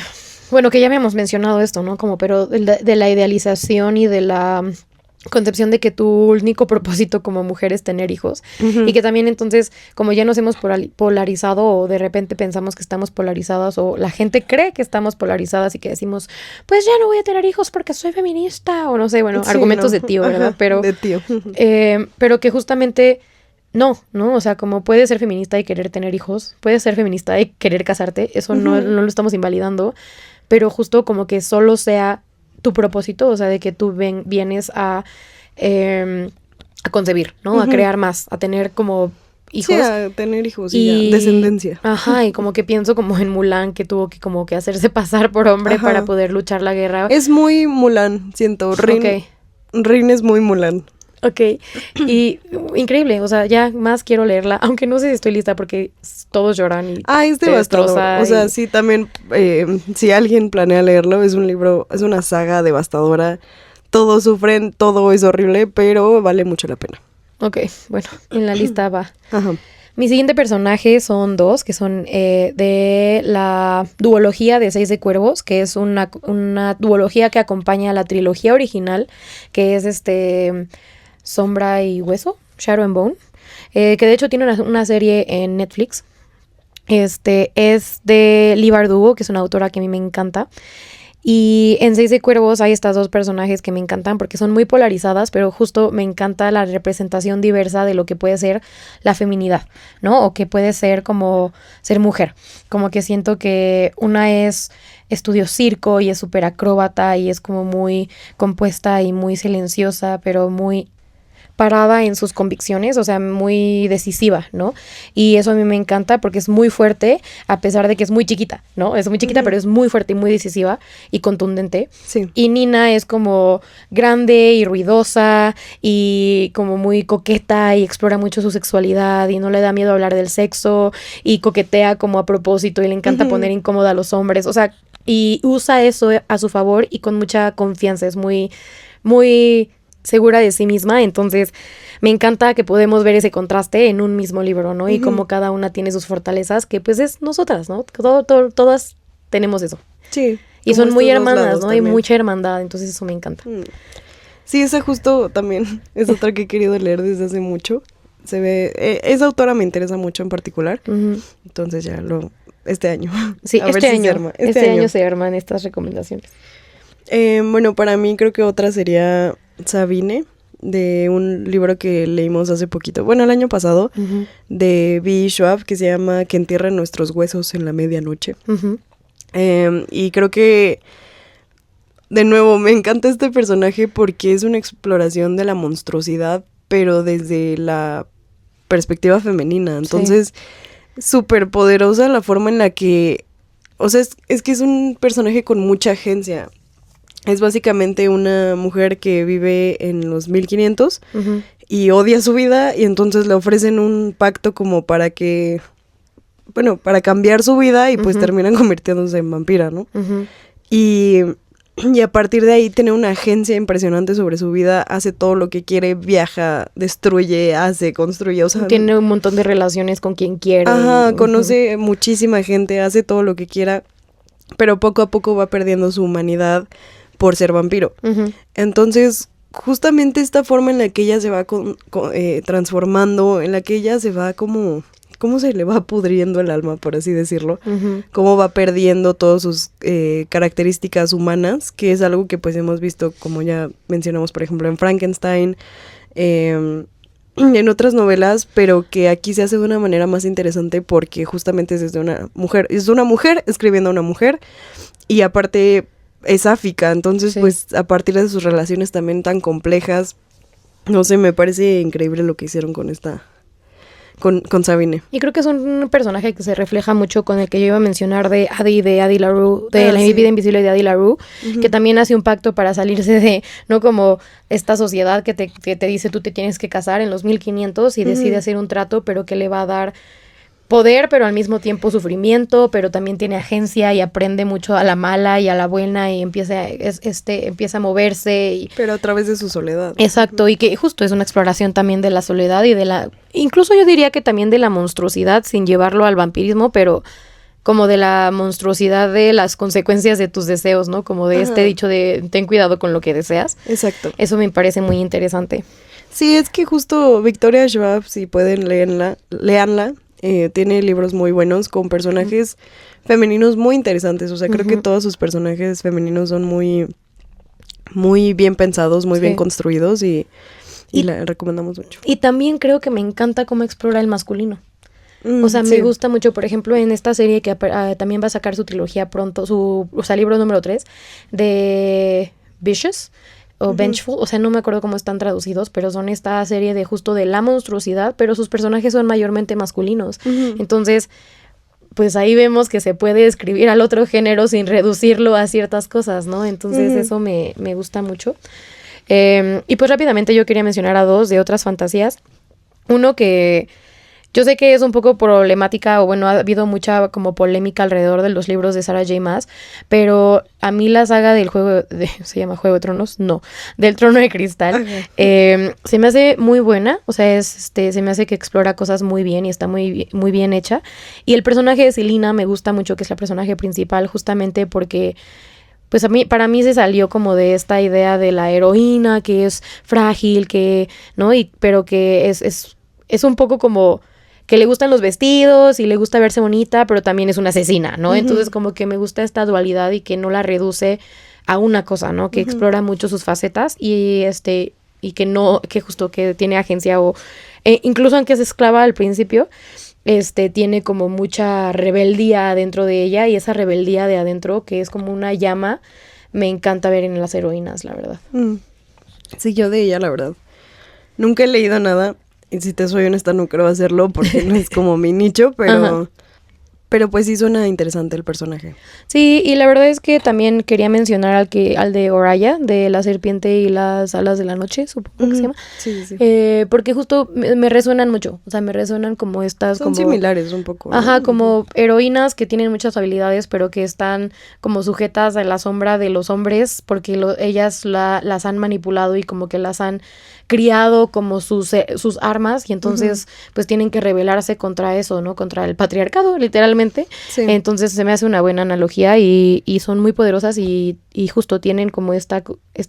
bueno, que ya habíamos mencionado esto, ¿no? Como, pero de la idealización y de la concepción de que tu único propósito como mujer es tener hijos. Uh-huh. Y que también entonces, como ya nos hemos polarizado o de repente pensamos que estamos polarizadas o la gente cree que estamos polarizadas y que decimos, pues ya no voy a tener hijos porque soy feminista o no sé, bueno, sí, argumentos de tío, ¿verdad? Ajá, pero de tío. Pero que justamente no, o sea, como puedes ser feminista y querer tener hijos, puedes ser feminista y querer casarte, eso uh-huh. no lo estamos invalidando, pero justo como que solo sea tu propósito, o sea, de que tú vienes a concebir, ¿no? Uh-huh. A crear más, a tener como hijos. Sí, a tener hijos y descendencia. Ajá, y como que pienso como en Mulan, que tuvo que como que hacerse pasar por hombre ajá. para poder luchar la guerra. Es muy Mulan, siento. Rin es muy Mulan. Ok, y increíble, o sea, ya más quiero leerla, aunque no sé si estoy lista porque todos lloran y es devastador, o sea, sí, también, si alguien planea leerlo, es un libro, es una saga devastadora, todos sufren, todo es horrible, pero vale mucho la pena. Ok, bueno, en la lista va. Ajá. Mi siguiente personaje son dos, que son de la duología de 6 de Cuervos, que es una duología que acompaña a la trilogía original, que es Sombra y Hueso, Shadow and Bone, que de hecho tiene una serie en Netflix. Es de Leigh Bardugo, que es una autora que a mí me encanta. Y en 6 de Cuervos hay estas dos personajes que me encantan porque son muy polarizadas, pero justo me encanta la representación diversa de lo que puede ser la feminidad, ¿no? O que puede ser como ser mujer. Como que siento que una estudió circo y es súper acróbata y es como muy compuesta y muy silenciosa, pero muy parada en sus convicciones, o sea, muy decisiva, ¿no? Y eso a mí me encanta porque es muy fuerte, a pesar de que es muy chiquita, ¿no? Es muy chiquita, pero es muy fuerte y muy decisiva y contundente. Sí. Y Nina es como grande y ruidosa y como muy coqueta y explora mucho su sexualidad y no le da miedo hablar del sexo y coquetea como a propósito y le encanta poner incómoda a los hombres, o sea, y usa eso a su favor y con mucha confianza, es muy, muy segura de sí misma, entonces me encanta que podemos ver ese contraste en un mismo libro, ¿no? Y como cada una tiene sus fortalezas, que pues es nosotras, ¿no? Todas tenemos eso. Sí. Y son muy hermanas, ¿no? Hay mucha hermandad, entonces eso me encanta. Sí, esa justo también es otra que he querido leer desde hace mucho. Se ve, esa autora me interesa mucho en particular, entonces ya este año. Sí, este año se arman estas recomendaciones. Bueno, para mí creo que otra sería Sabine, de un libro que leímos hace poquito, bueno, el año pasado, de B. Schwab, que se llama Que entierran nuestros huesos en la medianoche. Y creo que, de nuevo, me encanta este personaje porque es una exploración de la monstruosidad, pero desde la perspectiva femenina. Entonces, súper poderosa la forma en la que o sea, es que es un personaje con mucha agencia. Es básicamente una mujer que vive en los 1500 y odia su vida y entonces le ofrecen un pacto como para que, bueno, para cambiar su vida y pues terminan convirtiéndose en vampira, ¿no? Y a partir de ahí tiene una agencia impresionante sobre su vida, hace todo lo que quiere, viaja, destruye, hace, construye, o sea... Tiene un montón de relaciones con quien quiere. Ajá, conoce muchísima gente, hace todo lo que quiera, pero poco a poco va perdiendo su humanidad por ser vampiro. Entonces, justamente esta forma en la que ella se va transformando, en la que ella se va como... ¿Cómo se le va pudriendo el alma, por así decirlo? Cómo va perdiendo todas sus características humanas, que es algo que pues hemos visto, como ya mencionamos, por ejemplo, en Frankenstein, en otras novelas, pero que aquí se hace de una manera más interesante porque justamente es desde una mujer. Es una mujer escribiendo a una mujer y aparte es sáfica, entonces pues a partir de sus relaciones también tan complejas, no sé, me parece increíble lo que hicieron con esta... Con Sabine. Y creo que es un personaje que se refleja mucho con el que yo iba a mencionar de Addie LaRue, de La vida invisible de Addie LaRue, que también hace un pacto para salirse de, no como esta sociedad que te dice tú te tienes que casar en los 1500 y decide hacer un trato, pero que le va a dar poder, pero al mismo tiempo sufrimiento, pero también tiene agencia y aprende mucho a la mala y a la buena y empieza a moverse. Pero a través de su soledad. Exacto, y que justo es una exploración también de la soledad y de la... Incluso yo diría que también de la monstruosidad, sin llevarlo al vampirismo, pero como de la monstruosidad de las consecuencias de tus deseos, ¿no? Como de este dicho de ten cuidado con lo que deseas. Exacto. Eso me parece muy interesante. Sí, es que justo Victoria Schwab, si pueden léanla. Tiene libros muy buenos con personajes femeninos muy interesantes. O sea, creo que todos sus personajes femeninos son muy, muy bien pensados, muy bien construidos y la recomendamos mucho. Y también creo que me encanta cómo explora el masculino. O sea, me gusta mucho, por ejemplo, en esta serie que también va a sacar su trilogía pronto, libro número 3 de Vicious o Vengeful, o sea, no me acuerdo cómo están traducidos, pero son esta serie de justo de la monstruosidad, pero sus personajes son mayormente masculinos. Entonces, pues ahí vemos que se puede escribir al otro género sin reducirlo a ciertas cosas, ¿no? Entonces eso me gusta mucho. Y pues rápidamente yo quería mencionar a dos de otras fantasías. Uno que yo sé que es un poco problemática, o bueno, ha habido mucha como polémica alrededor de los libros de Sarah J. Maas, pero a mí la saga del ¿se llama Juego de Tronos? No, del Trono de Cristal, se me hace muy buena, o sea, se me hace que explora cosas muy bien y está muy, muy bien hecha. Y el personaje de Selena me gusta mucho, que es la personaje principal, justamente porque... pues para mí se salió como de esta idea de la heroína que es frágil, que, ¿no? Pero que es un poco como que le gustan los vestidos y le gusta verse bonita, pero también es una asesina, ¿no? Entonces como que me gusta esta dualidad y que no la reduce a una cosa, ¿no? Que explora mucho sus facetas y que justo que tiene agencia o incluso aunque es esclava al principio, tiene como mucha rebeldía dentro de ella, y esa rebeldía de adentro, que es como una llama, me encanta ver en las heroínas, la verdad. Sí, yo de ella, la verdad. Nunca he leído nada, y si te soy honesta, no creo hacerlo porque no es como mi nicho, pero pues sí suena interesante el personaje. Sí, y la verdad es que también quería mencionar al de Oraya, de La serpiente y las alas de la noche, supongo que se llama. Sí. Porque justo me resuenan mucho, o sea, me resuenan como estas... Son similares un poco, ¿no? Ajá, como heroínas que tienen muchas habilidades, pero que están como sujetas a la sombra de los hombres, porque ellas las han manipulado y como que las han criado como sus armas, y entonces pues tienen que rebelarse contra eso, ¿no? Contra el patriarcado, literalmente. Sí. Entonces se me hace una buena analogía y son muy poderosas y justo tienen como esta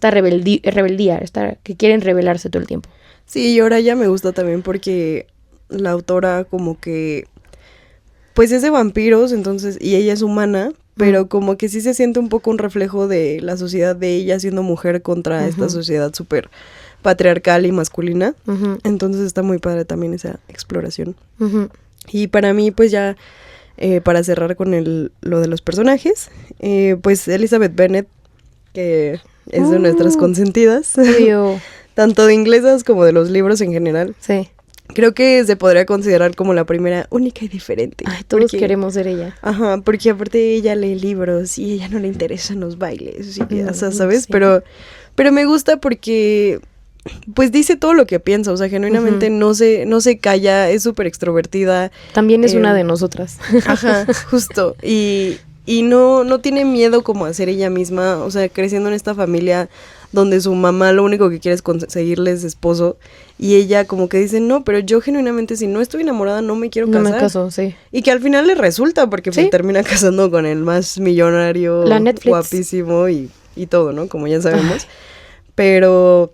rebeldía, que quieren rebelarse todo el tiempo. Sí, y ahora ya me gusta también porque la autora como que pues es de vampiros, entonces, y ella es humana, pero como que sí se siente un poco un reflejo de la sociedad de ella siendo mujer contra esta sociedad súper patriarcal y masculina. Entonces está muy padre también esa exploración. Y para mí, pues ya, para cerrar con lo de los personajes, pues Elizabeth Bennet, que es de nuestras consentidas, tanto de inglesas como de los libros en general. Sí. creo que se podría considerar como la primera única y diferente. Ay, todos queremos ser ella. Ajá, porque aparte ella lee libros y a ella no le interesan los bailes, y, o sea, ¿sabes? Sí. Pero me gusta porque pues dice todo lo que piensa, o sea, genuinamente no se calla, es súper extrovertida. También es una de nosotras. Ajá, justo. Y no tiene miedo como a ser ella misma, o sea, creciendo en esta familia donde su mamá lo único que quiere es conseguirles esposo, y ella como que dice, no, pero yo genuinamente si no estoy enamorada no me quiero casar. No me caso, sí. Y que al final le resulta, porque ¿Sí? se termina casando con el más millonario, la Netflix, guapísimo y todo, ¿no? Como ya sabemos. Pero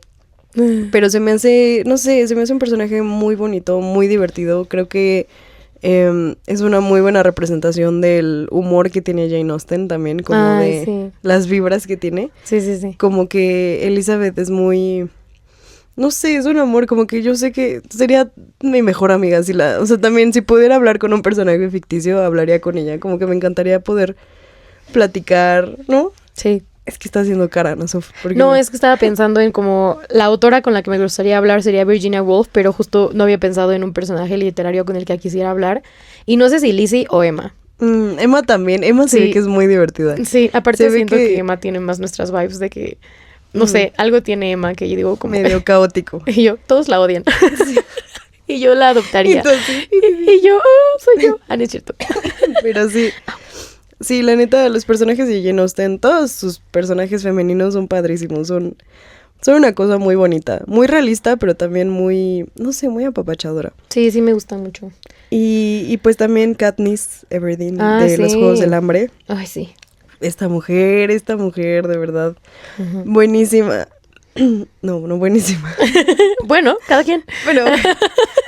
se me hace, no sé, se me hace un personaje muy bonito, muy divertido. Creo que es una muy buena representación del humor que tiene Jane Austen también, como de las vibras que tiene. Sí, sí, sí. Como que Elizabeth es muy, no sé, es un amor, como que yo sé que sería mi mejor amiga si o sea, también si pudiera hablar con un personaje ficticio, hablaría con ella, como que me encantaría poder platicar, ¿no? Sí. Es que está haciendo cara, ¿no, Sof? No, es que estaba pensando en como la autora con la que me gustaría hablar sería Virginia Woolf, pero justo no había pensado en un personaje literario con el que quisiera hablar. Y no sé si Lizzie o Emma. Emma también. Emma sí que es muy divertida. Sí, aparte siento que Emma tiene más nuestras vibes de que, no sé, algo tiene Emma que yo digo como... medio caótico. Y yo, todos la odian. Sí. Y yo la adoptaría. Entonces, y yo, soy yo. Ah, no es cierto. Pero sí. Sí, la neta, los personajes de Jane Austen, todos sus personajes femeninos son padrísimos, son una cosa muy bonita, muy realista, pero también muy, no sé, muy apapachadora. Sí, sí me gusta mucho. Y pues también Katniss Everdeen de los Juegos del Hambre. Ay, sí. Esta mujer, de verdad, buenísima. No buenísima. Bueno, cada quien. Bueno,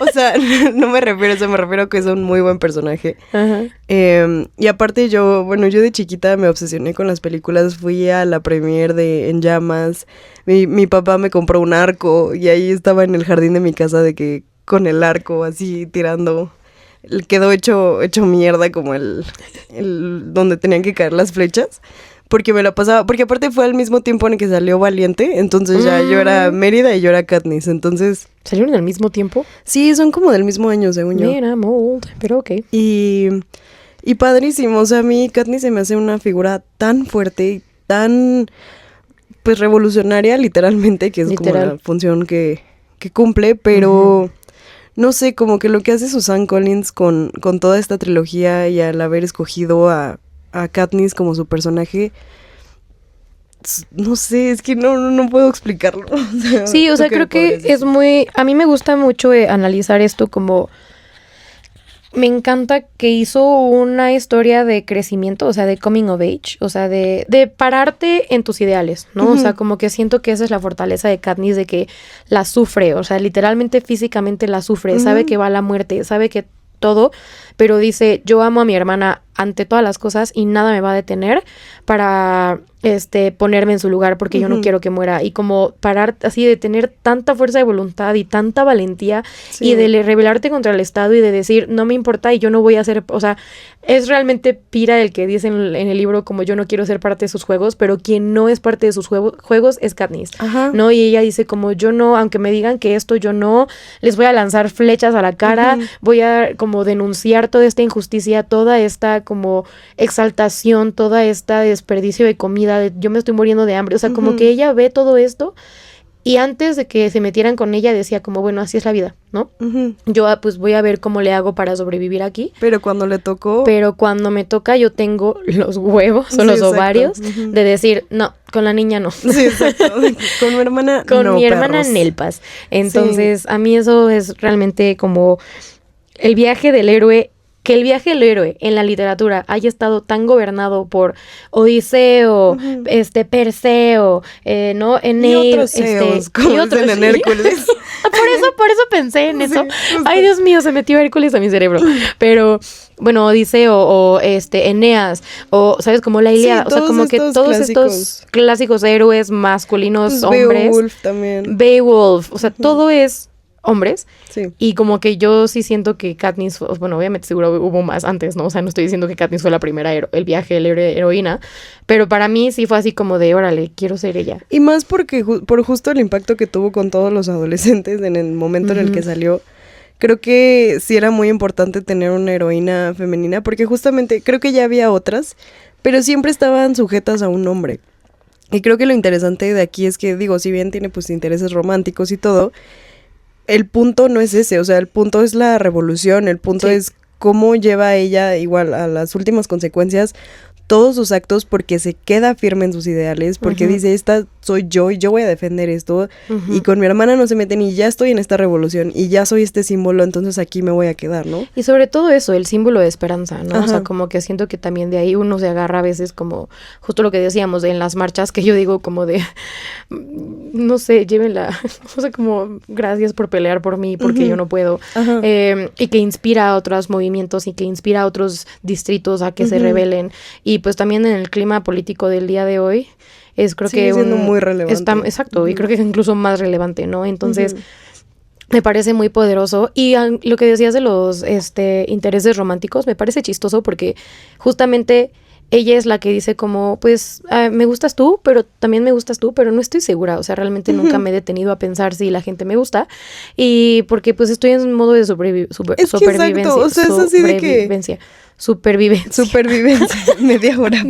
o sea, no me refiero a eso, me refiero a que es un muy buen personaje. Ajá. Y aparte yo de chiquita me obsesioné con las películas, fui a la premiere de En Llamas, mi papá me compró un arco y ahí estaba en el jardín de mi casa de que con el arco así tirando, quedó hecho mierda como el donde tenían que caer las flechas. Porque me la pasaba, porque aparte fue al mismo tiempo en el que salió Valiente, entonces ya yo era Mérida y yo era Katniss, entonces... ¿Salieron al mismo tiempo? Sí, son como del mismo año, según yo. Mira, mold, pero ok. Y padrísimo, o sea, a mí Katniss se me hace una figura tan fuerte y tan, pues, revolucionaria, literalmente, que es como la función que cumple, pero... No sé, como que lo que hace Suzanne Collins con toda esta trilogía y al haber escogido a Katniss como su personaje, no sé, es que no puedo explicarlo. Sí, o sea, creo que es muy... A mí me gusta mucho analizar esto como... Me encanta que hizo una historia de crecimiento, o sea, de coming of age, o sea, de pararte en tus ideales, ¿no? O sea, como que siento que esa es la fortaleza de Katniss, de que la sufre, o sea, literalmente físicamente la sufre, sabe que va a la muerte, sabe que todo, pero dice, yo amo a mi hermana ante todas las cosas y nada me va a detener para ponerme en su lugar porque yo no quiero que muera. Y como parar así de tener tanta fuerza de voluntad y tanta valentía y de rebelarte contra el Estado y de decir, no me importa y yo no voy a hacer, o sea, es realmente Pira el que dice en el libro como yo no quiero ser parte de sus juegos, pero quien no es parte de sus juegos es Katniss, ¿no? Y ella dice como yo no, aunque me digan que esto yo no, les voy a lanzar flechas a la cara, voy a como denunciar toda esta injusticia, toda esta como exaltación, toda esta desperdicio de comida, yo me estoy muriendo de hambre, o sea, como que ella ve todo esto y antes de que se metieran con ella decía como, bueno, así es la vida, ¿no? Yo pues voy a ver cómo le hago para sobrevivir aquí. Pero cuando le tocó... Pero cuando me toca yo tengo los huevos o los ovarios de decir, no, con la niña no. Sí, exacto. Con mi hermana con mi hermana Nelpas. Entonces, a mí eso es realmente como el viaje del héroe. Que el viaje del héroe en la literatura haya estado tan gobernado por Odiseo, Perseo, ¿no? Eneas, y otros Zeus, como y otros en Hércules. por eso pensé en eso. Ay, Dios mío, se metió Hércules a mi cerebro. Pero, bueno, Odiseo o Eneas, o, ¿sabes? Como la Ilíada. O sea, como que todos estos clásicos héroes masculinos, hombres. Beowulf también. Beowulf, o sea, todo es hombres. Sí. Y como que yo sí siento que Katniss, bueno, obviamente seguro hubo más antes, ¿no? O sea, no estoy diciendo que Katniss fue la primera el viaje de la heroína, pero para mí sí fue así como de, órale, quiero ser ella. Y más porque por justo el impacto que tuvo con todos los adolescentes en el momento en el que salió, creo que sí era muy importante tener una heroína femenina, porque justamente creo que ya había otras, pero siempre estaban sujetas a un hombre. Y creo que lo interesante de aquí es que, digo, si bien tiene pues intereses románticos y todo, el punto no es ese, o sea, el punto es la revolución, el punto es cómo lleva ella igual a las últimas consecuencias todos sus actos, porque se queda firme en sus ideales, porque dice, esta soy yo y yo voy a defender esto, y con mi hermana no se meten y ya estoy en esta revolución y ya soy este símbolo, entonces aquí me voy a quedar, ¿no? Y sobre todo eso, el símbolo de esperanza, ¿no? O sea, como que siento que también de ahí uno se agarra a veces como, justo lo que decíamos en las marchas, que yo digo como de, no sé, llévenla, o sea, como gracias por pelear por mí, porque yo no puedo, y que inspira a otros movimientos y que inspira a otros distritos a que se rebelen, y pues también en el clima político del día de hoy, es creo sigue que siendo muy relevante. Exacto, y creo que es incluso más relevante, ¿no? Entonces, me parece muy poderoso. Y lo que decías de los intereses románticos, me parece chistoso porque justamente ella es la que dice como, pues, me gustas tú, pero también me gustas tú, pero no estoy segura. O sea, realmente nunca me he detenido a pensar si la gente me gusta. Y porque, pues, estoy en modo de supervivencia. Exacto, o sea, es así de que... Supervivencia, media hora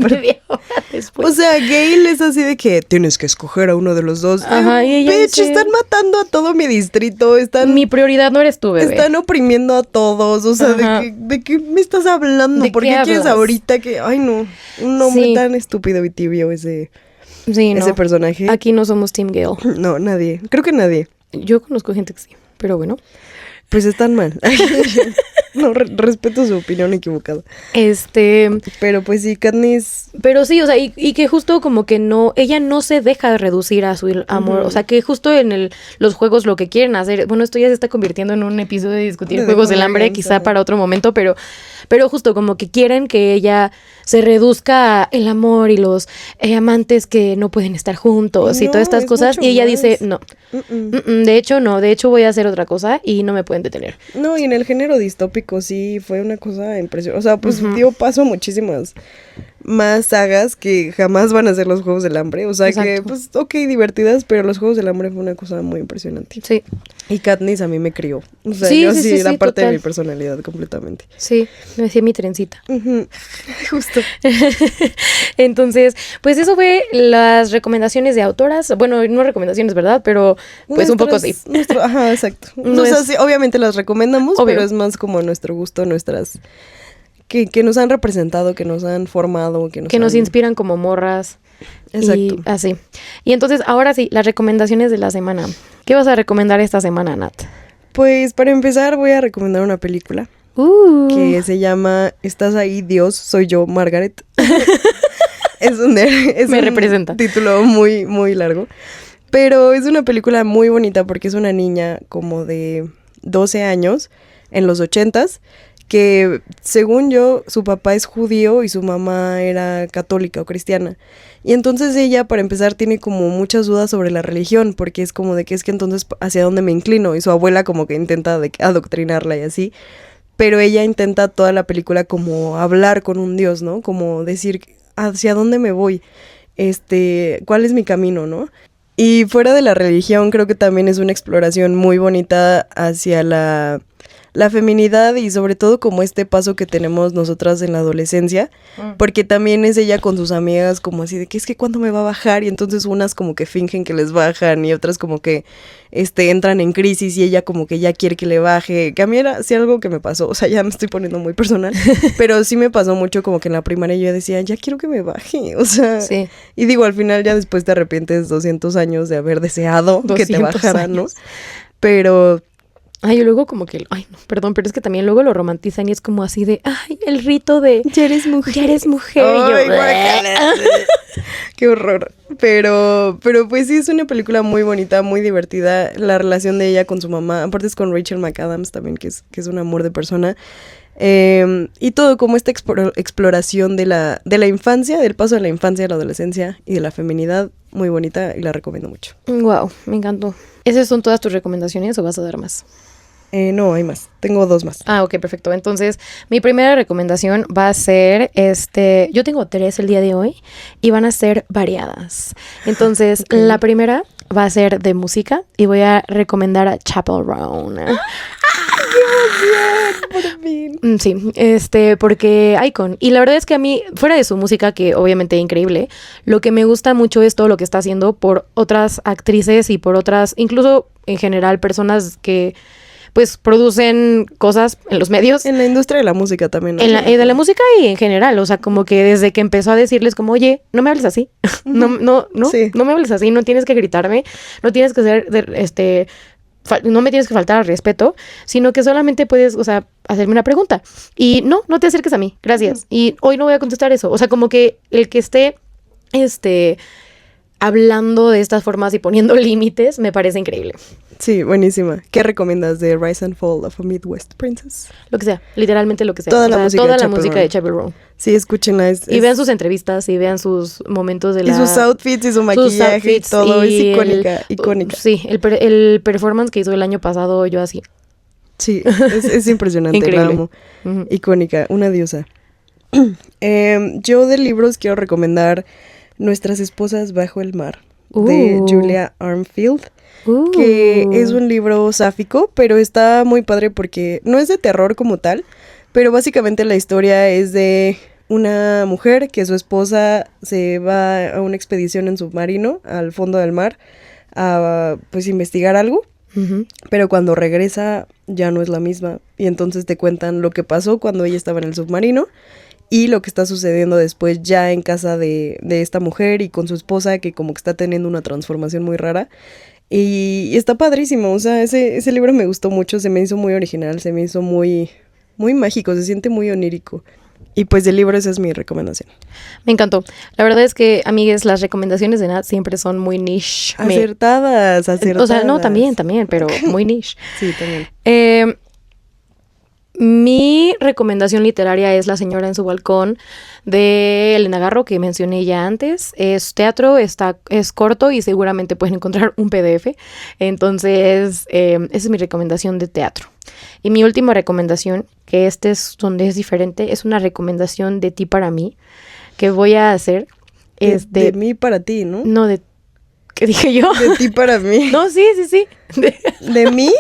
después. O sea, Gale es así de que tienes que escoger a uno de los dos. Ajá, y ella bitch, están matando a todo mi distrito, mi prioridad no eres tú, bebé. Están oprimiendo a todos, o sea, ¿de qué me estás hablando? ¿Por qué quieres ahorita que, ay no, un hombre tan estúpido y tibio ese personaje? Aquí no somos Team Gale. No, nadie, creo que nadie. Yo conozco gente que sí, pero bueno. Pues están mal. No, respeto su opinión equivocada. Pero pues sí, Katniss... Pero sí, o sea, y que justo como que no... Ella no se deja de reducir a su amor. O sea, que justo en los juegos lo que quieren hacer... Bueno, esto ya se está convirtiendo en un episodio de discutir Juegos del Hambre, quizá para otro momento, pero justo como que quieren que ella se reduzca a el amor y los amantes que no pueden estar juntos y todas estas cosas. Y ella dice, no. De hecho, no. De hecho, voy a hacer otra cosa y no me pueden detener. No, y en el género distópico sí fue una cosa impresionante. O sea, pues dio paso a muchísimas más sagas que jamás van a ser los Juegos del Hambre. O sea, que pues, ok, divertidas, pero los Juegos del Hambre fue una cosa muy impresionante. Sí. Y Katniss a mí me crió. O sea, yo sí era parte de mi personalidad completamente. Sí, me hacía mi trencita. Justo. Entonces, pues eso fue las recomendaciones de autoras. Bueno, no recomendaciones, ¿verdad? Pero pues un poco sí. Ajá, exacto. O sea, sí, obviamente las recomendamos, pero es más como nuestro gusto, nuestras... Que nos han representado, que nos han formado, que nos inspiran como morras. Exacto. Y así. Y entonces, ahora sí, las recomendaciones de la semana. ¿Qué vas a recomendar esta semana, Nat? Pues, para empezar, voy a recomendar una película que se llama ¿Estás ahí, Dios? Soy yo, Margaret. Me representa. Título muy, muy largo. Pero es una película muy bonita porque es una niña como de 12 años en los 80s, que según yo, su papá es judío y su mamá era católica o cristiana. Y entonces ella, para empezar, tiene como muchas dudas sobre la religión, porque es como de que es que entonces hacia dónde me inclino, y su abuela como que intenta adoctrinarla y así. Pero ella intenta toda la película como hablar con un Dios, ¿no? Como decir hacia dónde me voy, cuál es mi camino, ¿no? Y fuera de la religión, creo que también es una exploración muy bonita hacia la feminidad y sobre todo como este paso que tenemos nosotras en la adolescencia, porque también es ella con sus amigas como así de que es que ¿cuándo me va a bajar? Y entonces unas como que fingen que les bajan y otras como que entran en crisis y ella como que ya quiere que le baje, que a mí era sí algo que me pasó, o sea, ya me estoy poniendo muy personal, pero sí me pasó mucho como que en la primaria yo decía, ya quiero que me baje, o sea, sí. Y digo, al final ya después te arrepientes 200 años de haber deseado que te bajaran, ¿no? Pero... Ay, y luego como que, ay, no, perdón, pero es que también luego lo romantizan y es como así de, ay, el rito de... Ya eres mujer. Ya eres mujer. Ay, qué horror. Pero pues sí, es una película muy bonita, muy divertida. La relación de ella con su mamá, aparte es con Rachel McAdams también, que es un amor de persona. Y todo como esta exploración de la infancia, del paso de la infancia a la adolescencia y de la feminidad, muy bonita y la recomiendo mucho. Wow, me encantó. ¿Esas son todas tus recomendaciones o vas a dar más? No, hay más. Tengo 2 más. Ah, ok, perfecto. Entonces, mi primera recomendación va a ser, yo tengo 3 el día de hoy y van a ser variadas. Entonces, la primera va a ser de música y voy a recomendar a Chappell Roan. ¡Qué emoción! Por fin. Sí, porque Icon. Y la verdad es que a mí, fuera de su música, que obviamente es increíble, lo que me gusta mucho es todo lo que está haciendo por otras actrices y por otras, incluso en general, personas que pues producen cosas en los medios. En la industria de la música también. ¿No? De la música y en general, o sea, como que desde que empezó a decirles como, oye, no me hables así, no me hables así, no tienes que gritarme, no tienes que ser, no me tienes que faltar al respeto, sino que solamente puedes, o sea, hacerme una pregunta. Y no te acerques a mí, gracias. Y hoy no voy a contestar eso. O sea, como que el que esté, hablando de estas formas y poniendo límites, me parece increíble. Sí, buenísima. ¿Qué recomiendas de Rise and Fall of a Midwest Princess? Lo que sea, literalmente lo que sea. Toda la música de Chappell Roan. Sí, escúchenla. Y vean sus entrevistas y vean sus momentos de y sus outfits y su maquillaje y todo. Es icónica. Sí, el performance que hizo el año pasado, yo así. Sí, es impresionante. Increíble. La amo. Icónica, una diosa. Yo de libros quiero recomendar Nuestras esposas bajo el mar, de Julia Armfield. Que es un libro sáfico, pero está muy padre porque no es de terror como tal, pero básicamente la historia es de una mujer que su esposa se va a una expedición en submarino al fondo del mar a pues investigar algo, pero cuando regresa ya no es la misma y entonces te cuentan lo que pasó cuando ella estaba en el submarino y lo que está sucediendo después ya en casa de esta mujer y con su esposa que como que está teniendo una transformación muy rara. Y está padrísimo, o sea, ese libro me gustó mucho, se me hizo muy original, se me hizo muy, muy mágico, se siente muy onírico. Y pues del libro esa es mi recomendación. Me encantó. La verdad es que, amigues, las recomendaciones de Nat siempre son muy niche. Acertadas. O sea, no, también, pero muy niche. Sí, también. Mi recomendación literaria es La señora en su balcón de Elena Garro, que mencioné ya antes. Es teatro, es corto y seguramente pueden encontrar un PDF. Entonces, esa es mi recomendación de teatro. Y mi última recomendación, que es donde es diferente, es una recomendación de ti para mí, que voy a hacer. De mí para ti, ¿no? No, ¿qué dije yo? De ti para mí. No, sí. ¿De mí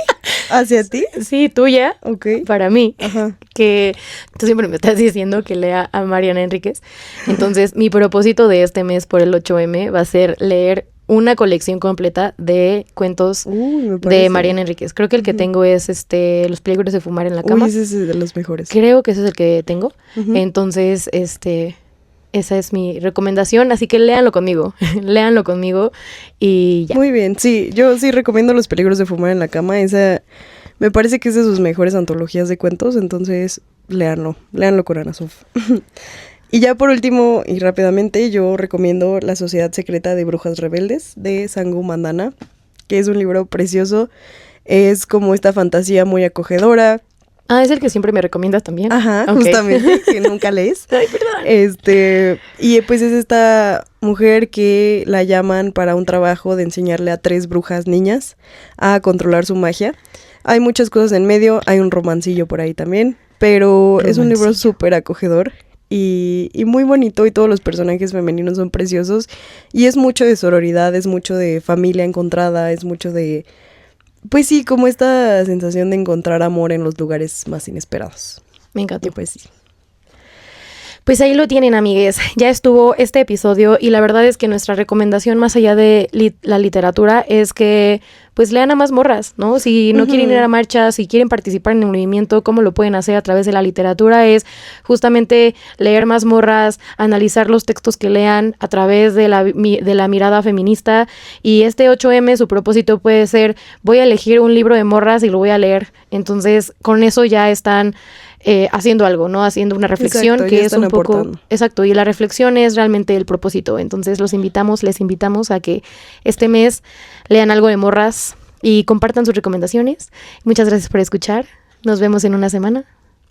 hacia ti? Sí, tuya. Ok. Para mí. Ajá. Que tú siempre me estás diciendo que lea a Mariana Enríquez. Entonces, mi propósito de este mes por el 8M va a ser leer una colección completa de cuentos de Mariana Enríquez. Creo que el que tengo es Los peligros de fumar en la cama. Ese es de los mejores. Creo que ese es el que tengo. Entonces, esa es mi recomendación, así que léanlo conmigo y ya. Muy bien, sí, yo sí recomiendo Los peligros de fumar en la cama, esa me parece que es de sus mejores antologías de cuentos, entonces léanlo con Ana Sof. Y ya por último y rápidamente yo recomiendo La sociedad secreta de brujas rebeldes de Sangu Mandana, que es un libro precioso, es como esta fantasía muy acogedora. Ah, es el que siempre me recomiendas también. Ajá, okay. Justamente, que nunca lees. Ay, perdón. Y pues es esta mujer que la llaman para un trabajo de enseñarle a 3 brujas niñas a controlar su magia. Hay muchas cosas en medio, hay un romancillo por ahí también, pero es un libro súper acogedor y muy bonito y todos los personajes femeninos son preciosos y es mucho de sororidad, es mucho de familia encontrada, es mucho de... Pues sí, como esta sensación de encontrar amor en los lugares más inesperados. Me encantó. Y pues sí. Pues ahí lo tienen, amigues. Ya estuvo este episodio y la verdad es que nuestra recomendación más allá de la literatura es que pues lean a más morras, ¿no? Si no quieren ir a marchas, si quieren participar en el movimiento, ¿cómo lo pueden hacer a través de la literatura? Es justamente leer más morras, analizar los textos que lean a través de la mirada feminista. Y este 8M, su propósito puede ser, voy a elegir un libro de morras y lo voy a leer. Entonces, con eso ya están haciendo algo, ¿no? Haciendo una reflexión. Exacto, que es un aportando. Poco... Exacto, y la reflexión es realmente el propósito. Entonces, les invitamos a que este mes lean algo de morras y compartan sus recomendaciones. Muchas gracias por escuchar. Nos vemos en una semana.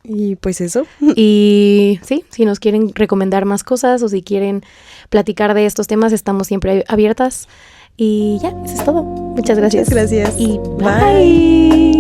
Y pues eso. Y sí, si nos quieren recomendar más cosas o si quieren platicar de estos temas, estamos siempre abiertas. Y ya, eso es todo. Muchas gracias. Muchas gracias. Y bye.